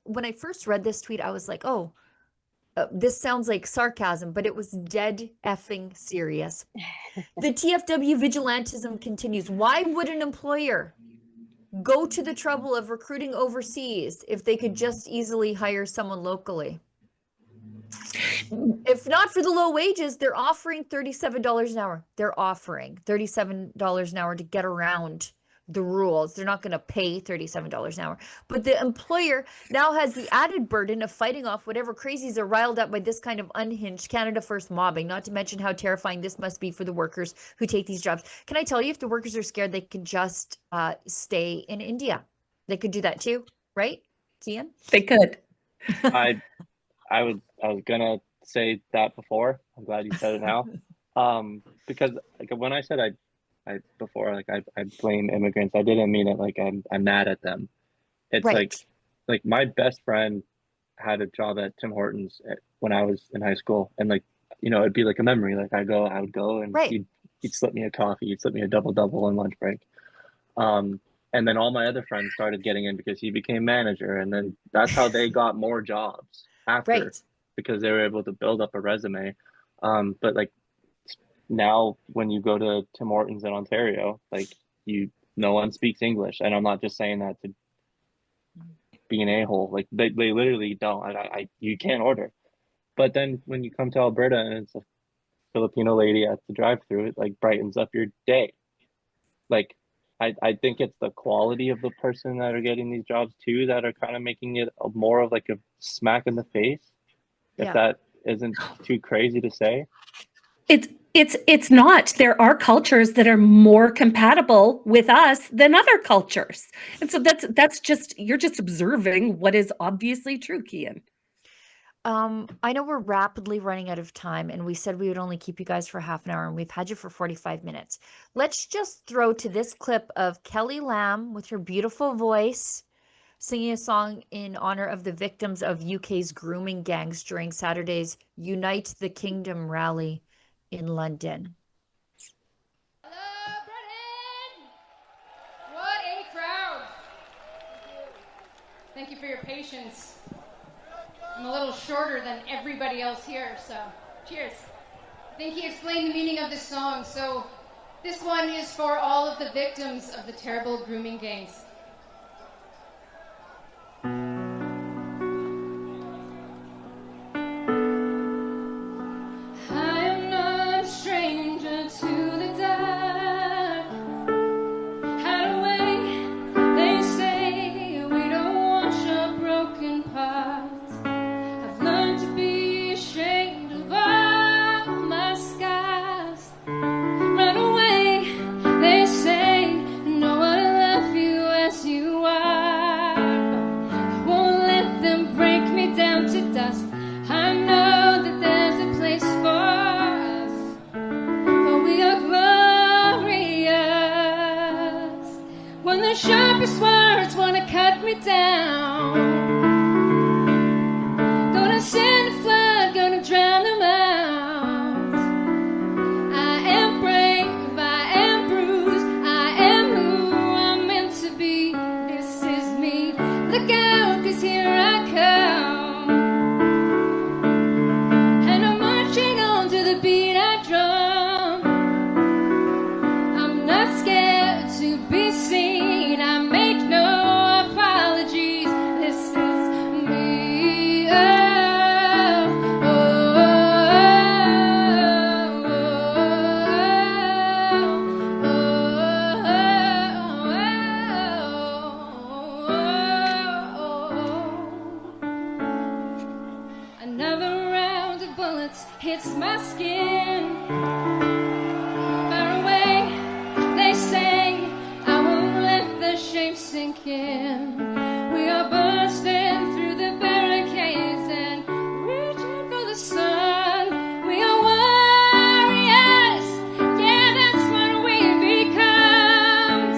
When I first read this tweet, I was like, oh, this sounds like sarcasm, but it was dead effing serious. The TFW vigilantism continues. Why would an employer go to the trouble of recruiting overseas if they could just easily hire someone locally? If not for the low wages, they're offering $37 an hour. They're offering $37 an hour to get around the rules. They're not going to pay $37 an hour. But the employer now has the added burden of fighting off whatever crazies are riled up by this kind of unhinged Canada First mobbing, not to mention how terrifying this must be for the workers who take these jobs. Can I tell you, if the workers are scared, they can just stay in India. They could do that too, right, Kian? They could. I was gonna say that before. I'm glad you said it now. Because like when I said I blame immigrants, I didn't mean it like I'm mad at them. It's right. like my best friend had a job at Tim Hortons when I was in high school, and like, you know, it'd be like a memory. Like I would go and right. he'd slip me a coffee, he'd slip me a double on lunch break. And then all my other friends started getting in because he became manager, and then that's how they got more jobs after, right. because they were able to build up a resume. But like now when you go to Tim Hortons in Ontario, like no one speaks English, and I'm not just saying that to be an a-hole. Like they literally don't. You can't order. But then when you come to Alberta and it's a Filipino lady at the drive-thru, it like brightens up your day. Like I think it's the quality of the person that are getting these jobs too that are kind of making it more of like a smack in the face, if that isn't too crazy to say. It's not. There are cultures that are more compatible with us than other cultures. And so that's just, you're just observing what is obviously true, Kian. I know we're rapidly running out of time, and we said we would only keep you guys for half an hour, and we've had you for 45 minutes. Let's just throw to this clip of Kelly Lamb with her beautiful voice singing a song in honor of the victims of UK's grooming gangs during Saturday's Unite the Kingdom rally in London. Hello, Britain! What a crowd! Thank you for your patience. I'm a little shorter than everybody else here, so cheers. I think he explained the meaning of this song, so this one is for all of the victims of the terrible grooming gangs. Sharpest words wanna cut me down. Gonna send a flood, gonna drown them out. I am brave, I am bruised, I am who I'm meant to be. This is me. Look out, 'cause here I come. And I'm marching on to the beat I drum. I'm not scared to be seen. I make no apologies. This is me. Oh, oh, Another round of bullets hits my skin. Far away, they say, I won't let the shame sink in. We are bursting through the barricades and reaching for the sun. We are warriors, yeah, that's what we become.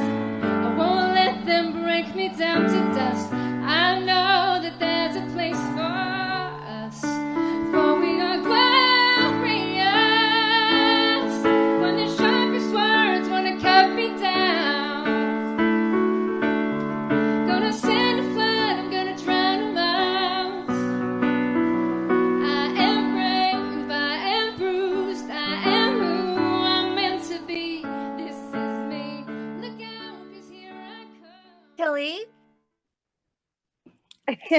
I won't let them break me down to dust. I know that there's a place for us, for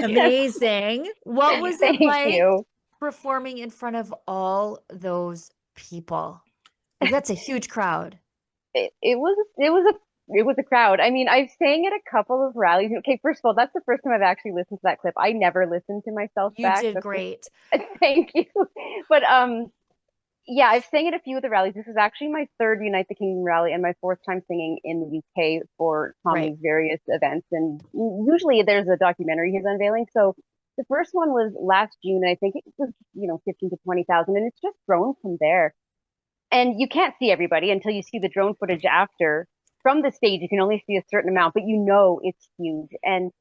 Amazing. What was it Thank like you. performing in front of all those people? Like, that's a huge crowd. It was a crowd. I mean, I've sang at a couple of rallies. Okay, first of all, that's the first time I've actually listened to that clip. I never listened to myself You back. did great. Thank you. But yeah, I've sang at a few of the rallies. This is actually my third Unite the Kingdom rally and my fourth time singing in the UK for Tommy's Right. various events. And usually there's a documentary he's unveiling. So the first one was last June, and I think it was, 15 to 20,000, and it's just grown from there. And you can't see everybody until you see the drone footage after. From the stage, you can only see a certain amount, but it's huge. And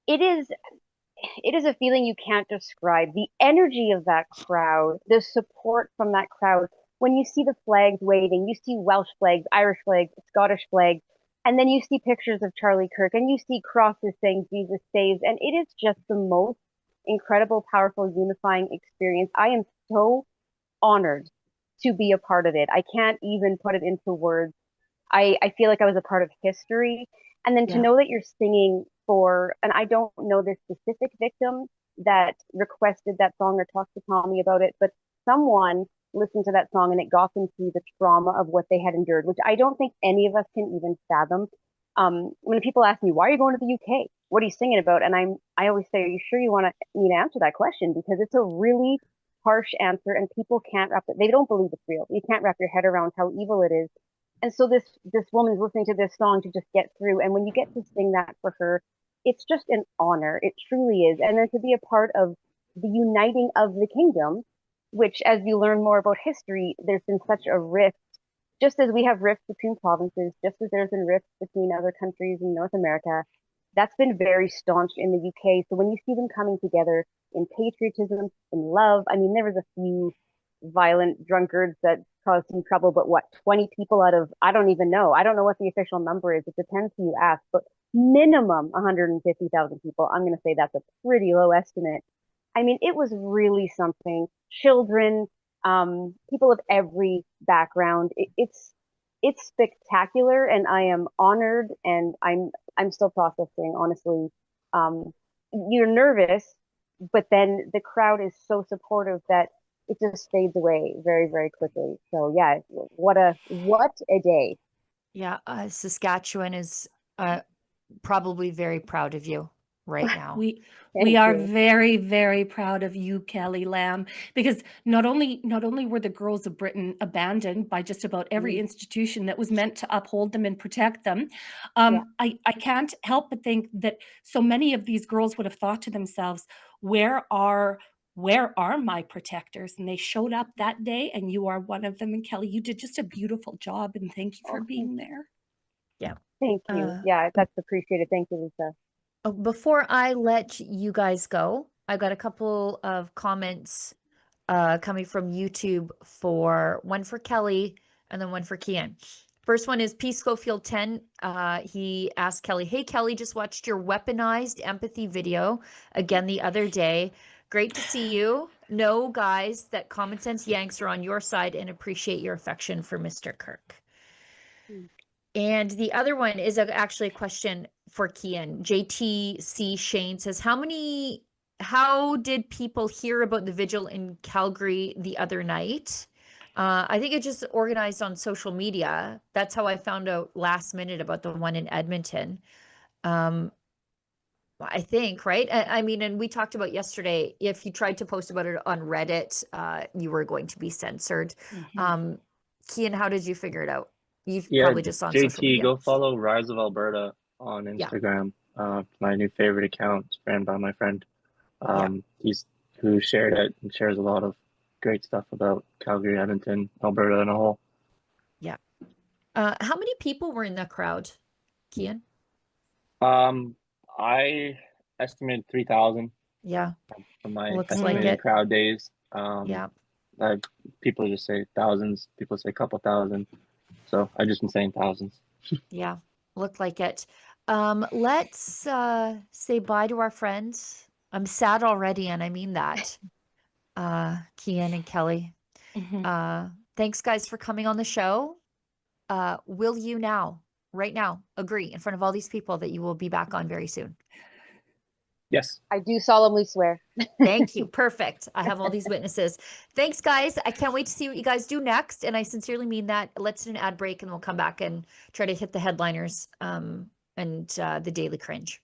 it is a feeling you can't describe. The energy of that crowd, the support from that crowd. When you see the flags waving, you see Welsh flags, Irish flags, Scottish flags, and then you see pictures of Charlie Kirk and you see crosses saying Jesus saves. And it is just the most incredible, powerful, unifying experience. I am so honored to be a part of it. I can't even put it into words. I feel like I was a part of history. And then to Yeah. know that you're singing for, and I don't know this specific victim that requested that song or talked to Tommy about it, but someone listened to that song and it got them through the trauma of what they had endured, which I don't think any of us can even fathom. When people ask me, why are you going to the UK? What are you singing about? And I always say, are you sure you want me to answer that question? Because it's a really harsh answer and people can't they don't believe it's real. You can't wrap your head around how evil it is. And so this woman's listening to this song to just get through. And when you get to sing that for her, it's just an honor. It truly is. And then to be a part of the uniting of the kingdom, which as you learn more about history, there's been such a rift, just as we have rifts between provinces, just as there's been rifts between other countries in North America. That's been very staunch in the UK. So when you see them coming together in patriotism, in love, I mean, there was a few violent drunkards that caused some trouble, but 20 people out of, I don't even know. I don't know what the official number is. It depends who you ask, but minimum 150,000 people. I'm going to say that's a pretty low estimate. I mean, it was really something. Children, people of every background. It's spectacular, and I am honored, and I'm still processing, honestly. You're nervous, but then the crowd is so supportive that it just fades away very, very quickly. So yeah, what a day. Yeah, Saskatchewan is probably very proud of you right now. We are very, very proud of you, Kelly Lamb, because not only were the girls of Britain abandoned by just about every institution that was meant to uphold them and protect them. I can't help but think that so many of these girls would have thought to themselves, where are my protectors? And they showed up that day, and you are one of them. And Kelly, you did just a beautiful job, and thank you for being there. Yeah. Thank you. Yeah, that's appreciated. Thank you, Lisa. Before I let you guys go, I've got a couple of comments coming from YouTube, one for Kelly and then one for Kian. First one is P. Schofield 10. He asked Kelly, hey, Kelly, just watched your weaponized empathy video again the other day. Great to see you. Know, guys, that common sense Yanks are on your side and appreciate your affection for Mr. Kirk. And the other one is actually a question for Kian. JTC Shane says, how did people hear about the vigil in Calgary the other night? I think it just organized on social media. That's how I found out last minute about the one in Edmonton. I think, right? I mean, and we talked about yesterday, if you tried to post about it on Reddit, you were going to be censored. Kian, how did you figure it out? You probably just saw on social media. JT, go follow Rise of Alberta on Instagram. My new favorite account. It's ran by my friend. He's who shared it and shares a lot of great stuff about Calgary, Edmonton, Alberta, and a whole. Yeah. How many people were in that crowd, Kian? I estimated 3,000. Yeah. From my Looks estimated like it. crowd days. People just say thousands. People say a couple thousand. So I've just been saying thousands. Yeah, looked like it. Let's say bye to our friends. I'm sad already, and I mean that. Kian and Kelly. Thanks, guys, for coming on the show. Will you right now, agree in front of all these people that you will be back on very soon? Yes. I do solemnly swear. Thank you. Perfect. I have all these witnesses. Thanks, guys. I can't wait to see what you guys do next. And I sincerely mean that. Let's do an ad break and we'll come back and try to hit the headliners and the Daily Cringe.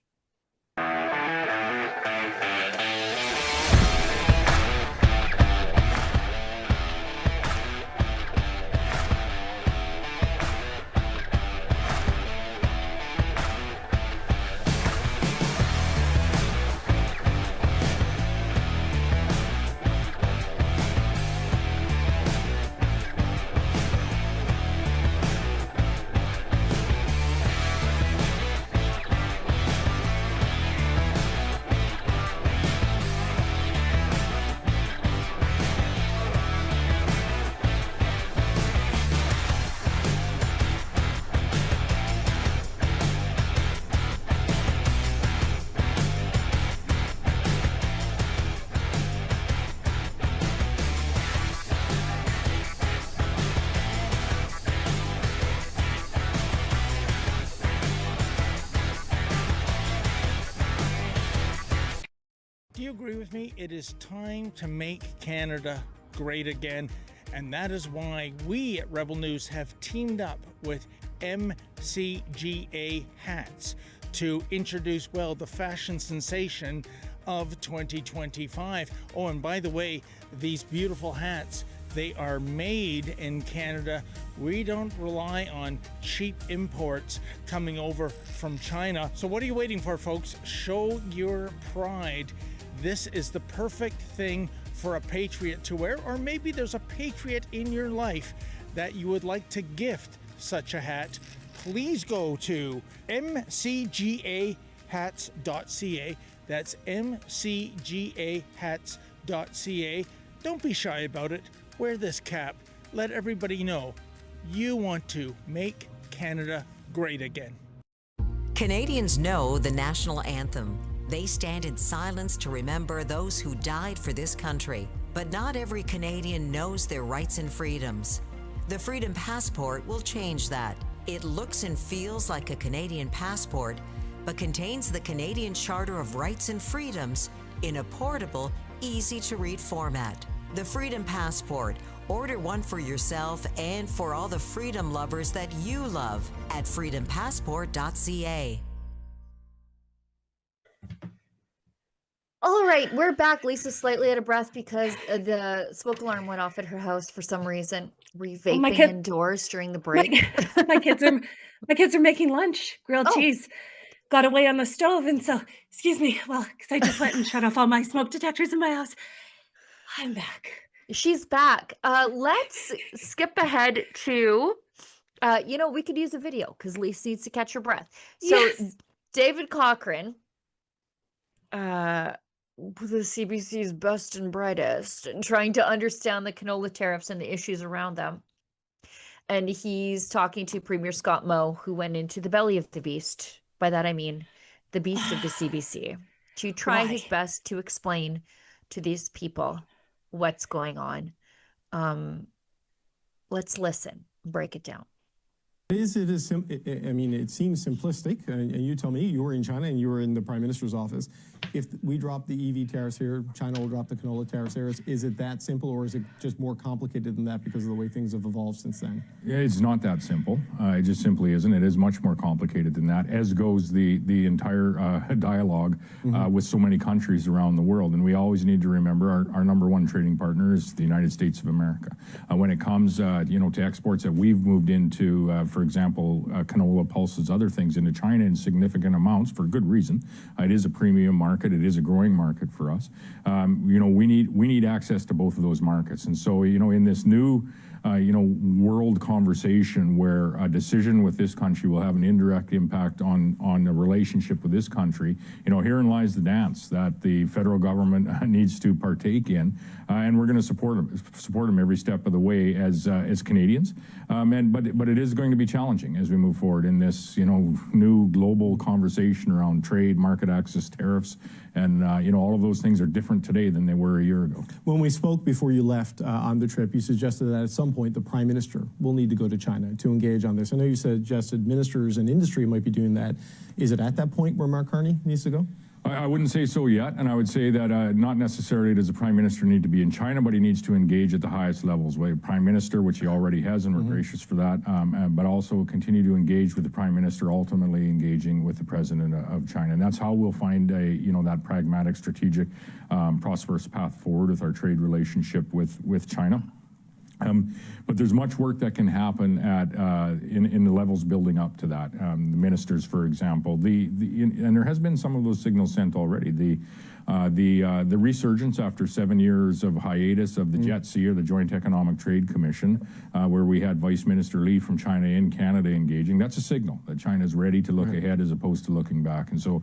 Do you agree with me? It is time to make Canada great again. And that is why we at Rebel News have teamed up with MCGA hats to introduce, well, the fashion sensation of 2025. Oh, and by the way, these beautiful hats, they are made in Canada. We don't rely on cheap imports coming over from China. So what are you waiting for, folks? Show your pride. This is the perfect thing for a patriot to wear, or maybe there's a patriot in your life that you would like to gift such a hat. Please go to mcgahats.ca. That's mcgahats.ca. Don't be shy about it. Wear this cap. Let everybody know you want to make Canada great again. Canadians know the national anthem. They stand in silence to remember those who died for this country. But not every Canadian knows their rights and freedoms. The Freedom Passport will change that. It looks and feels like a Canadian passport, but contains the Canadian Charter of Rights and Freedoms in a portable, easy-to-read format. The Freedom Passport. Order one for yourself and for all the freedom lovers that you love at freedompassport.ca. All right, we're back. Lisa's slightly out of breath because the smoke alarm went off at her house for some reason. Were you vaping indoors during the break? My kids are making lunch, grilled cheese. Got away on the stove, and so excuse me. Well, because I just went and shut off all my smoke detectors in my house. I'm back. She's back. Let's skip ahead to, we could use a video because Lisa needs to catch her breath. So yes. David Cochrane, the CBC's best and brightest, and trying to understand the canola tariffs and the issues around them. And he's talking to Premier Scott Moe, who went into the belly of the beast. By that, I mean the beast of the CBC, to try his best to explain to these people what's going on. Let's listen, break it down. It seems simplistic, and you tell me, you were in China and you were in the Prime Minister's office. If we drop the EV tariffs here, China will drop the canola tariffs there. Is it that simple, or is it just more complicated than that because of the way things have evolved since then? Yeah, it's not that simple. It just simply isn't. It is much more complicated than that, as goes the entire dialogue with so many countries around the world. And we always need to remember our number one trading partner is the United States of America. When it comes to exports that we've moved into, for example, canola, pulses, other things into China in significant amounts for good reason. It is a premium market. It is a growing market for us. We need access to both of those markets. And so, in this new world conversation where a decision with this country will have an indirect impact on the relationship with this country, herein lies the dance that the federal government needs to partake in, and we're going to support them every step of the way as Canadians. But it is going to be challenging as we move forward in this new global conversation around trade, market access, tariffs, and all of those things are different today than they were a year ago. When we spoke before you left on the trip, you suggested that at some point the Prime Minister will need to go to China to engage on this. I know you suggested ministers and industry might be doing that. Is it at that point where Mark Carney needs to go? I wouldn't say so yet, and I would say that not necessarily does the Prime Minister need to be in China, but he needs to engage at the highest levels. Prime Minister, which he already has, and we're gracious for that, but also continue to engage with the Prime Minister, ultimately engaging with the President of China. And that's how we'll find that pragmatic, strategic, prosperous path forward with our trade relationship with China. But there's much work that can happen in the levels building up to that. The ministers, for example, and there has been some of those signals sent already. The resurgence after 7 years of hiatus of the JETC, or the Joint Economic Trade Commission, where we had Vice Minister Li from China in Canada engaging, that's a signal that China is ready to look ahead as opposed to looking back. And so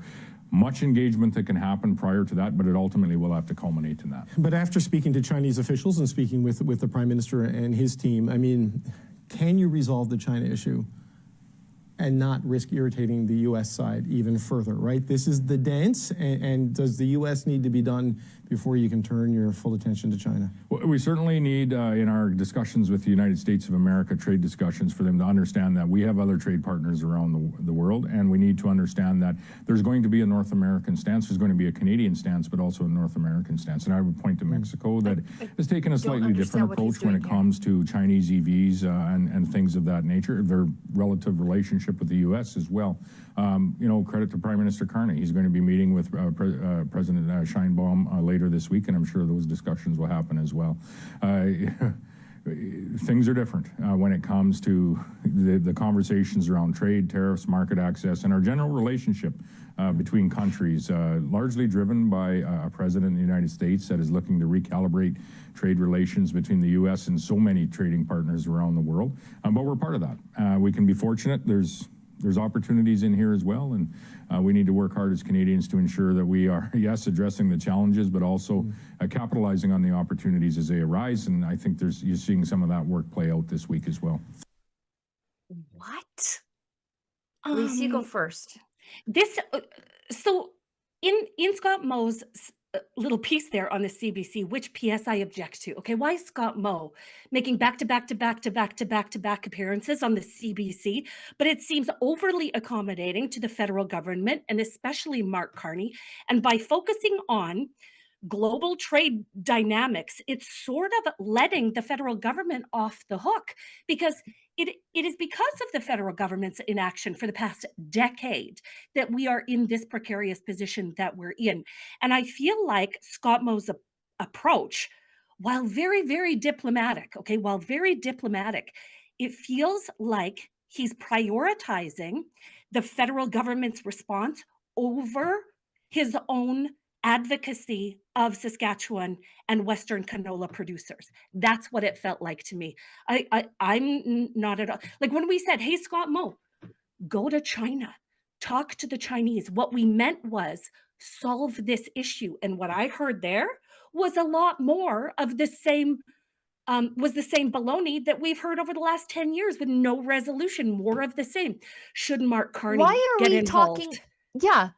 much engagement that can happen prior to that, but it ultimately will have to culminate in that. But after speaking to Chinese officials and speaking with the Prime Minister and his team, I mean, can you resolve the China issue and not risk irritating the U.S. side even further, right? This is the dance, and does the U.S. need to be done before you can turn your full attention to China? Well, we certainly need, in our discussions with the United States of America, trade discussions, for them to understand that we have other trade partners around the world, and we need to understand that there's going to be a North American stance, there's going to be a Canadian stance, but also a North American stance. And I would point to Mexico that has taken a slightly different approach when it comes to Chinese EVs and things of that nature, their relative relationship with the U.S. as well. Credit to Prime Minister Carney. He's going to be meeting with President Sheinbaum later this week, and I'm sure those discussions will happen as well. Things are different when it comes to the conversations around trade, tariffs, market access, and our general relationship between countries, largely driven by a president of the United States that is looking to recalibrate trade relations between the U.S. and so many trading partners around the world. But we're part of that. We can be fortunate. There's opportunities in here as well, and we need to work hard as Canadians to ensure that we are, yes, addressing the challenges, but also capitalizing on the opportunities as they arise. And I think you're seeing some of that work play out this week as well. What? Lise, you go first. So in Scott Moe's little piece there on the CBC, which PS I object to. Okay, why is Scott Moe making back-to-back appearances on the CBC? But it seems overly accommodating to the federal government, and especially Mark Carney. And by focusing on global trade dynamics, it's sort of letting the federal government off the hook, because it is because of the federal government's inaction for the past decade that we are in this precarious position that we're in. And I feel like Scott Moe's approach, while very, very diplomatic, it feels like he's prioritizing the federal government's response over his own advocacy of Saskatchewan and Western canola producers. That's what it felt like to me. I'm not at all, like when we said, hey, Scott Moe, go to China, talk to the Chinese. What we meant was solve this issue. And what I heard there was a lot more of the same, was the same baloney that we've heard over the last 10 years with no resolution, more of the same. Should Mark Carney get involved? Talking? Yeah.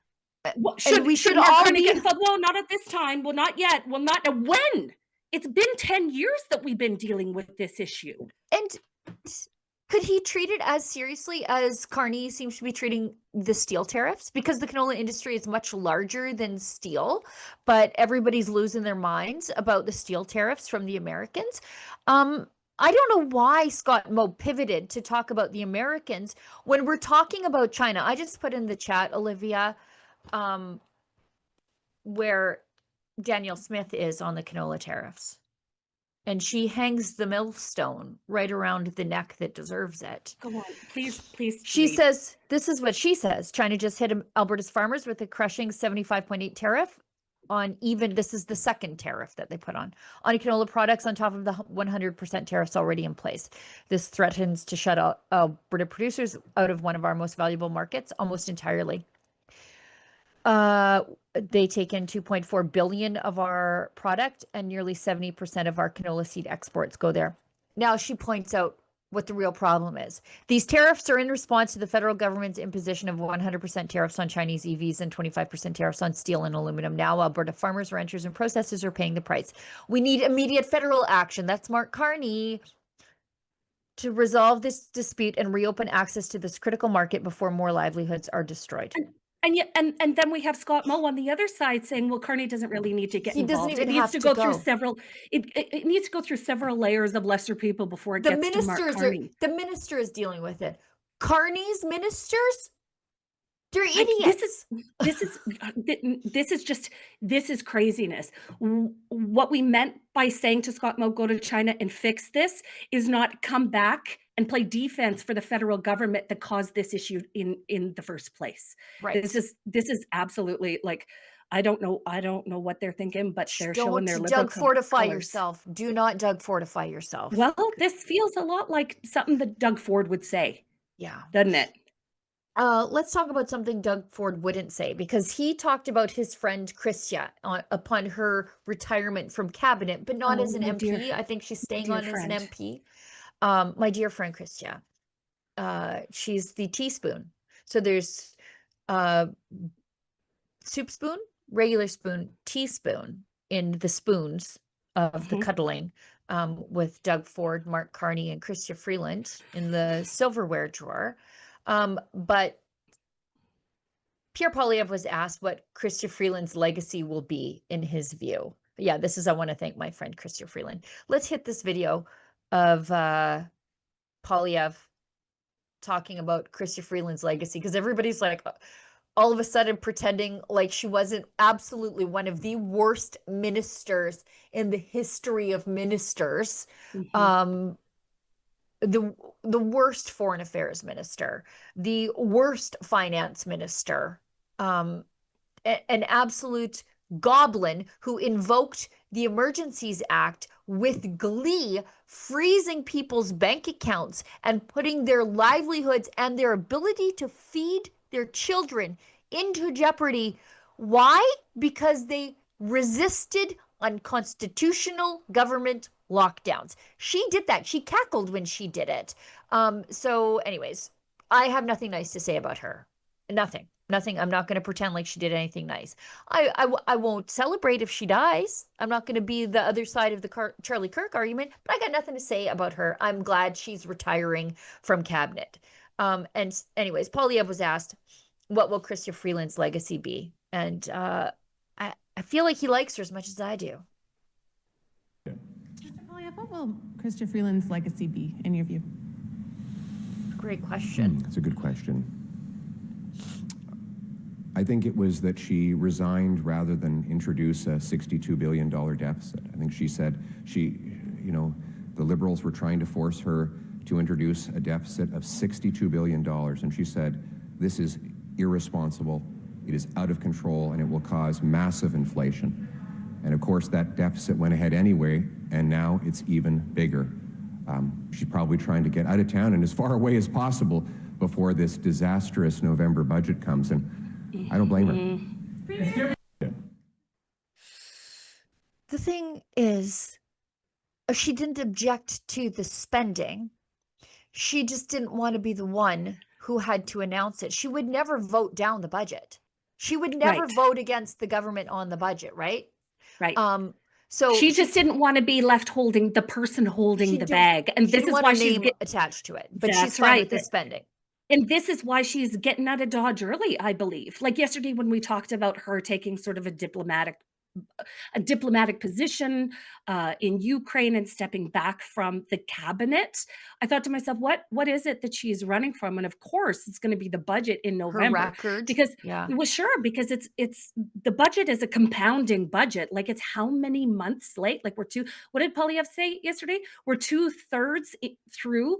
Well, should Mark Carney get involved? Well, not at this time. Well, not yet. Well, not when? It's been 10 years that we've been dealing with this issue. And could he treat it as seriously as Carney seems to be treating the steel tariffs? Because the canola industry is much larger than steel, but everybody's losing their minds about the steel tariffs from the Americans. I don't know why Scott Moe pivoted to talk about the Americans when we're talking about China. I just put in the chat, Olivia, where Danielle Smith is on the canola tariffs, and she hangs the millstone right around the neck that deserves it. Go on, please. She says, this is what she says: China just hit Alberta's farmers with a crushing 75.8 tariff on this is the second tariff that they put on canola products on top of the 100% tariffs already in place. This threatens to shut out Alberta producers out of one of our most valuable markets almost entirely. They take in 2.4 billion of our product, and nearly 70% of our canola seed exports go there. Now she points out what the real problem is. These tariffs are in response to the federal government's imposition of 100% tariffs on Chinese EVs and 25% tariffs on steel and aluminum. Now Alberta farmers, ranchers, and processors are paying the price. We need immediate federal action. That's Mark Carney, to resolve this dispute and reopen access to this critical market before more livelihoods are destroyed. And yet, and then we have Scott Moe on the other side saying, well, Carney doesn't really need to get He doesn't involved. It even needs have to to go through go. several, it needs to go through several layers of lesser people before it The gets to Mark ministers Carney. the minister is dealing with it. Carney's ministers, they're Like, idiots. this is craziness. What we meant by saying to Scott Moe, go to China and fix this, is not come back and play defense for the federal government that caused this issue in the first place. Right. This is absolutely, like, I don't know what they're thinking, but they're showing their liberal Doug fortify colors. yourself. Do not Doug fortify yourself. Well, this feels a lot like something that Doug Ford would say, Yeah. doesn't it? Let's talk about something Doug Ford wouldn't say, because he talked about his friend Chrystia upon her retirement from cabinet, but not as an my MP. dear- I think she's staying dear on as an friend. MP. My dear friend Chrystia, she's the teaspoon. So there's soup spoon, regular spoon, teaspoon in the spoons of the cuddling, with Doug Ford, Mark Carney, and Chrystia Freeland in the silverware drawer. But Pierre Poilievre was asked what Chrystia Freeland's legacy will be in his view. But yeah, this is, I want to thank my friend Chrystia Freeland. Let's hit this video of Poilievre talking about Chrystia Freeland's legacy, because everybody's like all of a sudden pretending like she wasn't absolutely one of the worst ministers in the history of ministers. The worst foreign affairs minister, the worst finance minister, an absolute goblin who invoked the Emergencies Act with glee, freezing people's bank accounts and putting their livelihoods and their ability to feed their children into jeopardy. Why? Because they resisted unconstitutional government lockdowns. She did that. She cackled when she did it. So anyways, I have nothing nice to say about her. Nothing. I'm not going to pretend like she did anything nice. I won't celebrate if she dies. I'm not going to be the other side of the Charlie Kirk argument, but I got nothing to say about her. I'm glad she's retiring from cabinet. And anyways, Poilievre was asked, what will Chrystia Freeland's legacy be? And I feel like he likes her as much as I do. What will Chrystia Freeland's legacy be, in your view? Great question. That's a good question. I think it was that she resigned rather than introduce a $62 billion deficit. I think she said the Liberals were trying to force her to introduce a deficit of $62 billion. And she said, this is irresponsible, it is out of control, and it will cause massive inflation. And of course, that deficit went ahead anyway, and now it's even bigger. She's probably trying to get out of town and as far away as possible before this disastrous November budget comes, and I don't blame her. The thing is, she didn't object to the spending. She just didn't want to be the one who had to announce it. She would never vote down the budget. She would never vote against the government on the budget, right? Right. So she just didn't want to be left holding the person holding the bag, and this is why she's attached to it. But she's fine with the spending. And this is why she's getting out of Dodge early, I believe. Like yesterday when we talked about her taking sort of a diplomatic position in Ukraine and stepping back from the cabinet, I thought to myself, what is it that she's running from? And of course, it's going to be the budget in November. Her record. Because because it's the budget is a compounding budget. Like, it's how many months late? Like, what did Poilievre say yesterday? We're 2/3 through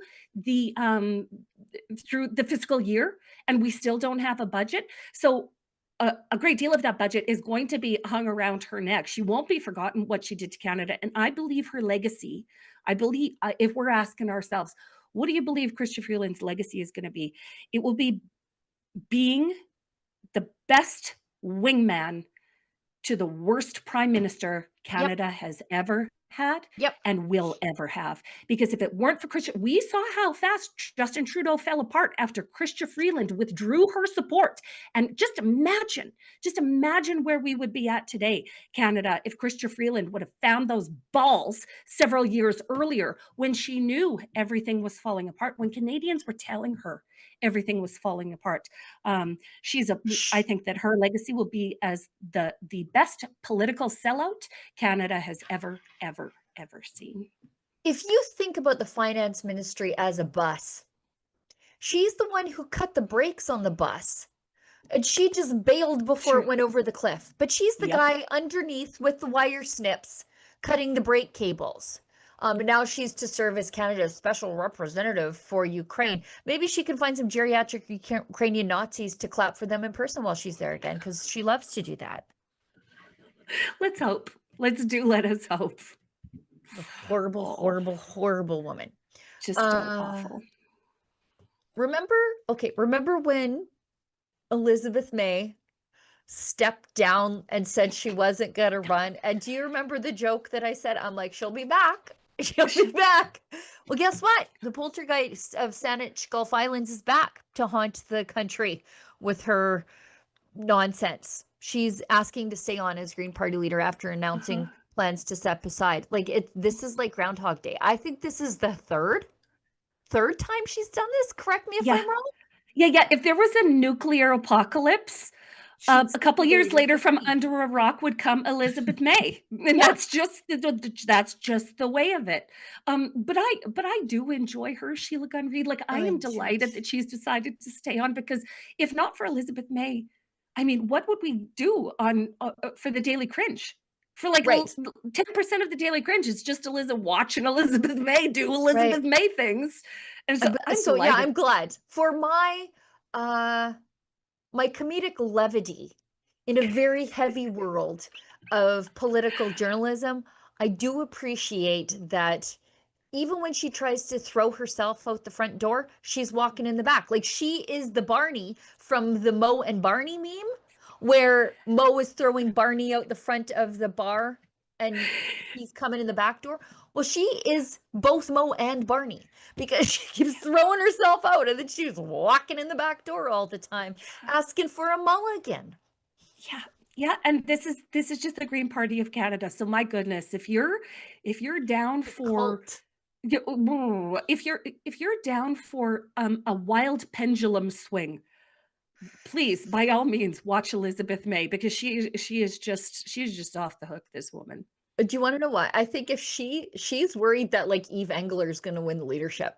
the fiscal year, and we still don't have a budget. So a great deal of that budget is going to be hung around her neck. She won't be forgotten what she did to Canada. And I believe her legacy, if we're asking ourselves, what do you believe Chrystia Freeland's legacy is going to be? It will be being the best wingman to the worst prime minister Canada has ever had and will ever have. Because if it weren't for Chrystia, we saw how fast Justin Trudeau fell apart after Chrystia Freeland withdrew her support. And just imagine where we would be at today, Canada, if Chrystia Freeland would have found those balls several years earlier when she knew everything was falling apart, when Canadians were telling her everything was falling apart. I think that her legacy will be as the best political sellout Canada has ever seen. If you think about the finance ministry as a bus, she's the one who cut the brakes on the bus. And she just bailed before it went over the cliff. But she's the guy underneath with the wire snips cutting the brake cables. And now she's to serve as Canada's special representative for Ukraine. Maybe she can find some geriatric Ukrainian Nazis to clap for them in person while she's there again, because she loves to do that. Let's hope. Let us hope. Horrible, horrible, horrible woman. Just so awful. Remember when Elizabeth May stepped down and said she wasn't going to run? And do you remember the joke that I said? I'm like, she'll be back. She'll be back. Well, guess what? The poltergeist of Saanich Gulf Islands is back to haunt the country with her nonsense. She's asking to stay on as Green Party leader after announcing plans to step aside. This is like Groundhog Day. I think this is the third time she's done this. Correct me if I'm wrong. Yeah. If there was a nuclear apocalypse, a couple years later, from under a rock would come Elizabeth May, and that's just the way of it. But I do enjoy her, Sheila Gunn Reid. I am delighted that she's decided to stay on, because if not for Elizabeth May, I mean, what would we do on for the Daily Cringe? For 10% of the Daily Cringe is just watching Elizabeth May do Elizabeth May things. And so I'm glad for my my comedic levity in a very heavy world of political journalism. I do appreciate that even when she tries to throw herself out the front door, she's walking in the back. She is the Barney from the Mo and Barney meme, where Mo is throwing Barney out the front of the bar and he's coming in the back door. Well, she is both Mo and Barney, because she keeps throwing herself out and then she's walking in the back door all the time, asking for a mulligan. Yeah, and this is just the Green Party of Canada. So my goodness, if you're down for if you're down for a wild pendulum swing, please, by all means, watch Elizabeth May, because she's just off the hook, this woman. Do you want to know why? I think if she's worried that Eve Engler is going to win the leadership.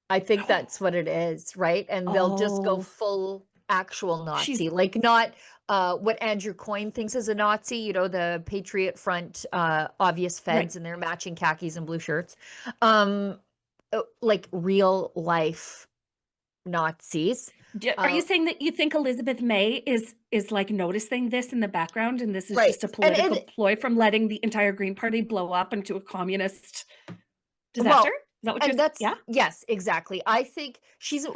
I think that's what it is, right? And they'll just go full actual Nazi, not what Andrew Coyne thinks is a Nazi, the Patriot Front, obvious feds and their matching khakis and blue shirts, real life Nazis. Are you saying that you think Elizabeth May is noticing this in the background, and this is just a political ploy from letting the entire Green Party blow up into a communist disaster? Is that what you're? Yes, exactly. I think she's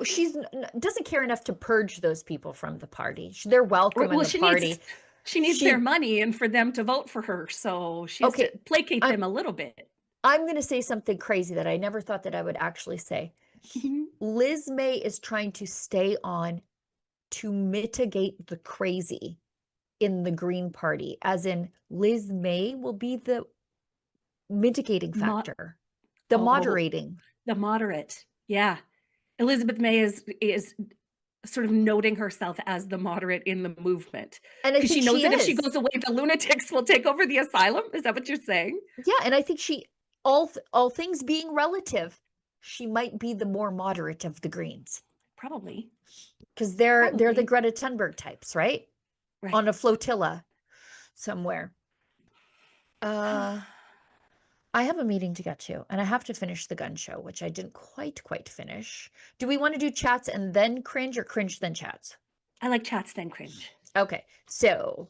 doesn't care enough to purge those people from the party. They're welcome in the party. She needs their money and for them to vote for her, so she has to placate them a little bit. I'm going to say something crazy that I never thought that I would actually say. Liz May is trying to stay on to mitigate the crazy in the Green Party, as in Liz May will be the mitigating factor, the moderating. The moderate. Yeah. Elizabeth May is sort of noting herself as the moderate in the movement. And because she knows that if she goes away, the lunatics will take over the asylum. Is that what you're saying? Yeah. And I think all things being relative, she might be the more moderate of the Greens. Probably. Because they're the Greta Thunberg types, right? On a flotilla somewhere. I have a meeting to get to, and I have to finish the Gunn show, which I didn't quite finish. Do we want to do chats and then cringe, or cringe then chats? I like chats then cringe. Okay, so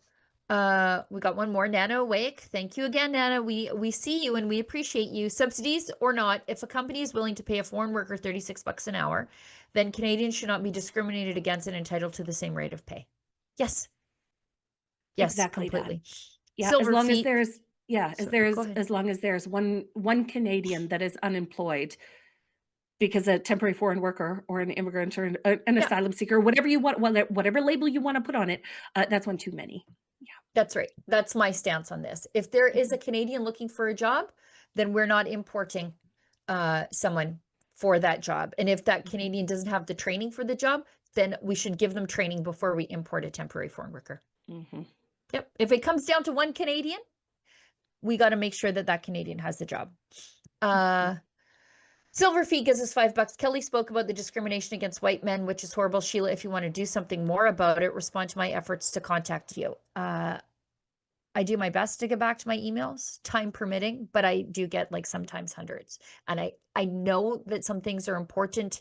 we got one more. Nana Wake, thank you again, Nana. We see you and we appreciate you. Subsidies or not, if a company is willing to pay a foreign worker $36 an hour, then Canadians should not be discriminated against and entitled to the same rate of pay. Yes, exactly, completely. Yeah, Silver as long feet. as there's as long as there's one Canadian that is unemployed because a temporary foreign worker or an immigrant or an asylum seeker, whatever you want, whatever label you want to put on it, that's one too many. Yeah, that's right. That's my stance on this. If there is a Canadian looking for a job, then we're not importing someone for that job. And if that Canadian doesn't have the training for the job, then we should give them training before we import a temporary foreign worker. Yep. If it comes down to one Canadian, we got to make sure that that Canadian has the job. Silverfeet gives us $5. Kelly spoke about the discrimination against white men, which is horrible. Sheila, if you want to do something more about it, respond to my efforts to contact you. I do my best to get back to my emails, time permitting, but I do get like sometimes hundreds. And I know that some things are important.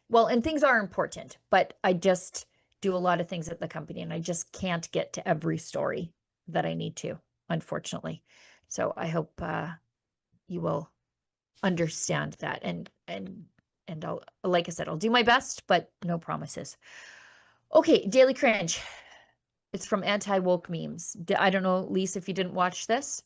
Well, and things are important, but I just do a lot of things at the company and I just can't get to every story that I need to, unfortunately. So I hope you will understand that. And I'll, like I said, I'll do my best, but no promises. Okay, Daily Cringe. It's from anti-woke memes. I don't know, Lise, if you didn't watch this.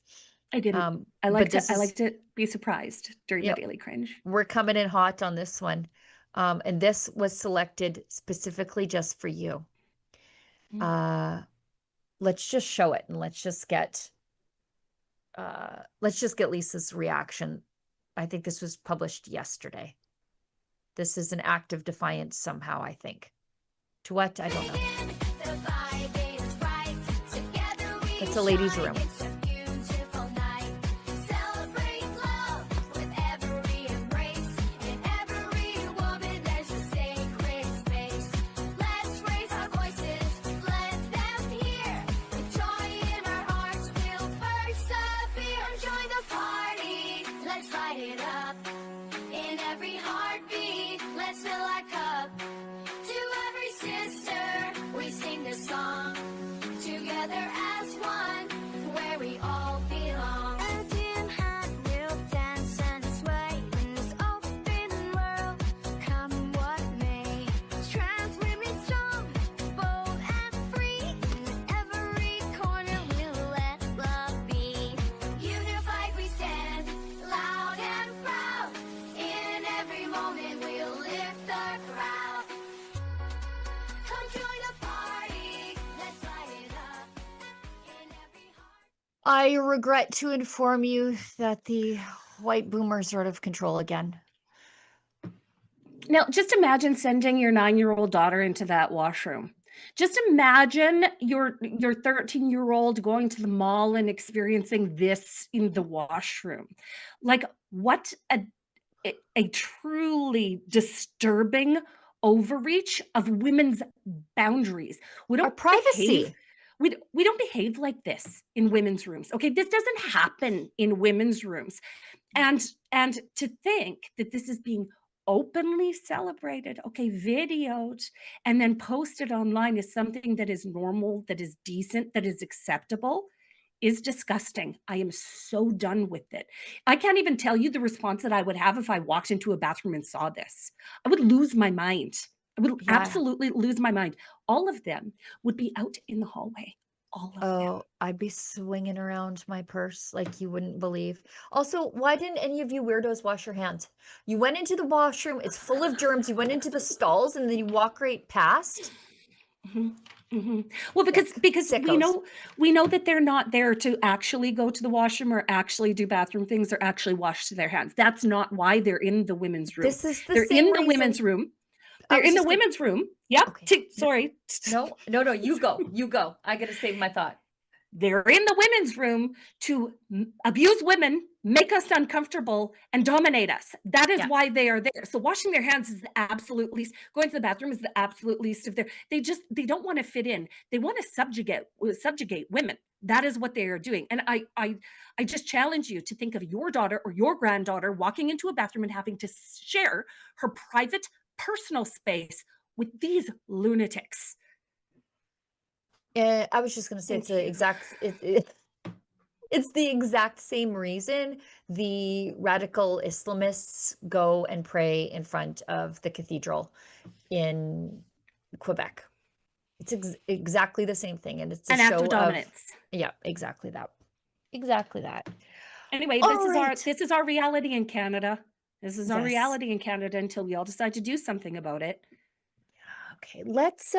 I didn't. I like to be surprised during the Daily Cringe. We're coming in hot on this one. And this was selected specifically just for you. Let's just show it and let's just get Lisa's reaction. I think this was published yesterday. This is an act of defiance somehow, I think. To what? I don't know. It's a ladies' room. I regret to inform you that the white boomers are out of control again. Now, just imagine sending your 9-year-old daughter into that washroom. Just imagine your 13-year-old going to the mall and experiencing this in the washroom. Like, what a truly disturbing overreach of women's boundaries. We don't Our privacy. We don't behave like this in women's rooms. Okay, this doesn't happen in women's rooms. And to think that this is being openly celebrated, okay, videoed, and then posted online as something that is normal, that is decent, that is acceptable, is disgusting. I am so done with it. I can't even tell you the response that I would have if I walked into a bathroom and saw this. I would lose my mind. I would absolutely lose my mind. All of them would be out in the hallway. All of them. I'd be swinging around my purse like you wouldn't believe. Also, why didn't any of you weirdos wash your hands? You went into the washroom, it's full of germs. You went into the stalls and then you walk right past. Well, because we know that they're not there to actually go to the washroom or actually do bathroom things or actually wash their hands. That's not why they're in the women's room. This is they're in the women's room. They're in the women's room. Yep. Okay. Sorry. No, you go. I got to save my thought. They're in the women's room to abuse women, make us uncomfortable, and dominate us. That is why they are there. So washing their hands is the absolute least. Going to the bathroom is the absolute least of their. They don't want to fit in. They want to subjugate women. That is what they are doing. And I just challenge you to think of your daughter or your granddaughter walking into a bathroom and having to share her private, personal space with these lunatics. I was just going to say it's the exact same reason the radical Islamists go and pray in front of the cathedral in Quebec. It's exactly the same thing, and it's a show of dominance. Yeah, exactly that. Anyway, this is our reality in Canada. This is our reality in Canada until we all decide to do something about it. Okay, let's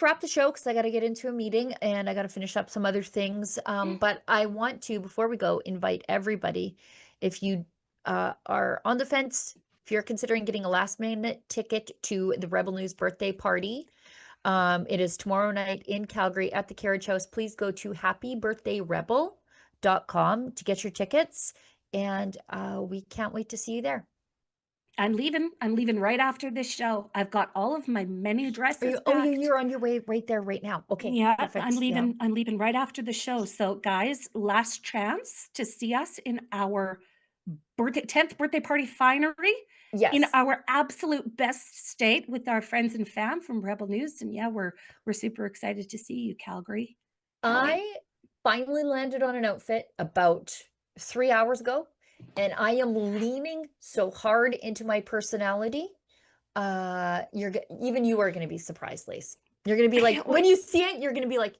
wrap the show because I got to get into a meeting and I got to finish up some other things. But I want to, before we go, invite everybody. If you are on the fence, if if you're considering getting a last minute ticket to the Rebel News birthday party, it is tomorrow night in Calgary at the Carriage House. Please go to happybirthdayrebel.com to get your tickets. And we can't wait to see you there. I'm leaving right after this show. I've got all of my menu dresses you're on your way right there right now. Okay. Yeah, perfect. I'm leaving right after the show. So guys, last chance to see us in our 10th birthday party finery. Yes. In our absolute best state with our friends and fam from Rebel News. And yeah, we're super excited to see you, Calgary. I finally landed on an outfit about 3 hours ago, and I am leaning so hard into my personality. Even you are going to be surprised, Lise. You're going to be like, when you see it, you're going to be like,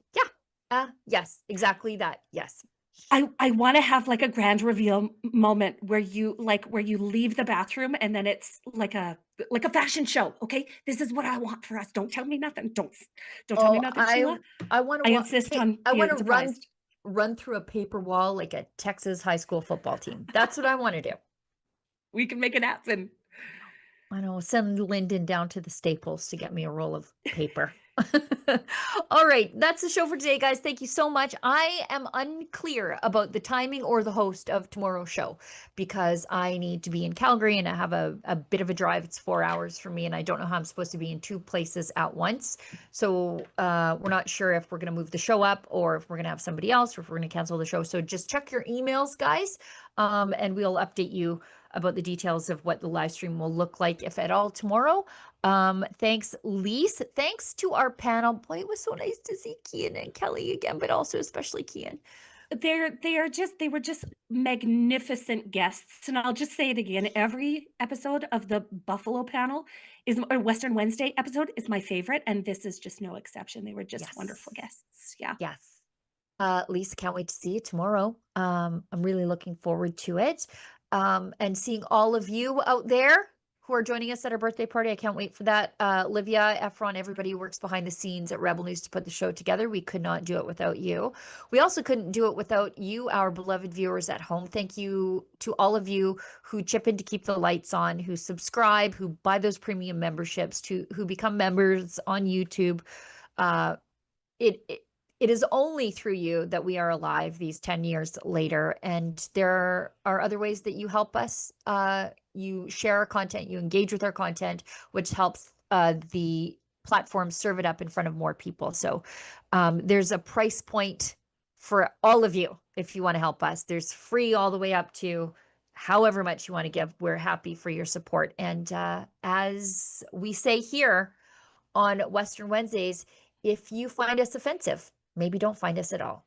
yeah, yes, exactly that. Yes. I want to have like a grand reveal moment where you leave the bathroom and then it's like a fashion show. Okay, this is what I want for us. Don't tell me nothing. Don't tell me nothing, Sheila. I want I to. insist on. I want to surprised. run through a paper wall like a Texas high school football team. That's what I want to do. We can make it happen. I know. Send Lyndon down to the Staples to get me a roll of paper. All right, that's the show for today, guys. Thank you so much. I am unclear about the timing or the host of tomorrow's show because I need to be in Calgary and I have a bit of a drive. It's 4 hours for me and I don't know how I'm supposed to be in two places at once. So we're not sure if we're going to move the show up or if we're going to have somebody else or if we're going to cancel the show. So just check your emails, guys, and we'll update you about the details of what the live stream will look like, if at all, tomorrow. Thanks, Lise. Thanks to our panel. Boy, it was so nice to see Kian and Kelly again, but also especially Kian. They were just magnificent guests. And I'll just say it again. Every episode of the Buffalo panel or Western Wednesday episode is my favorite. And this is just no exception. They were just wonderful guests. Yeah. Yes. Lisa, can't wait to see you tomorrow. I'm really looking forward to it. And seeing all of you out there who are joining us at our birthday party. I can't wait for that. Livia, Efron, everybody who works behind the scenes at Rebel News to put the show together. We could not do it without you. We also couldn't do it without you, our beloved viewers at home. Thank you to all of you who chip in to keep the lights on, who subscribe, who buy those premium memberships, who become members on YouTube. It is only through you that we are alive these 10 years later. And there are other ways that you help us. You share our content, you engage with our content, which helps the platform serve it up in front of more people. So there's a price point for all of you if you want to help us. There's free all the way up to however much you want to give. We're happy for your support. And as we say here on Western Wednesdays, if you find us offensive, maybe don't find us at all.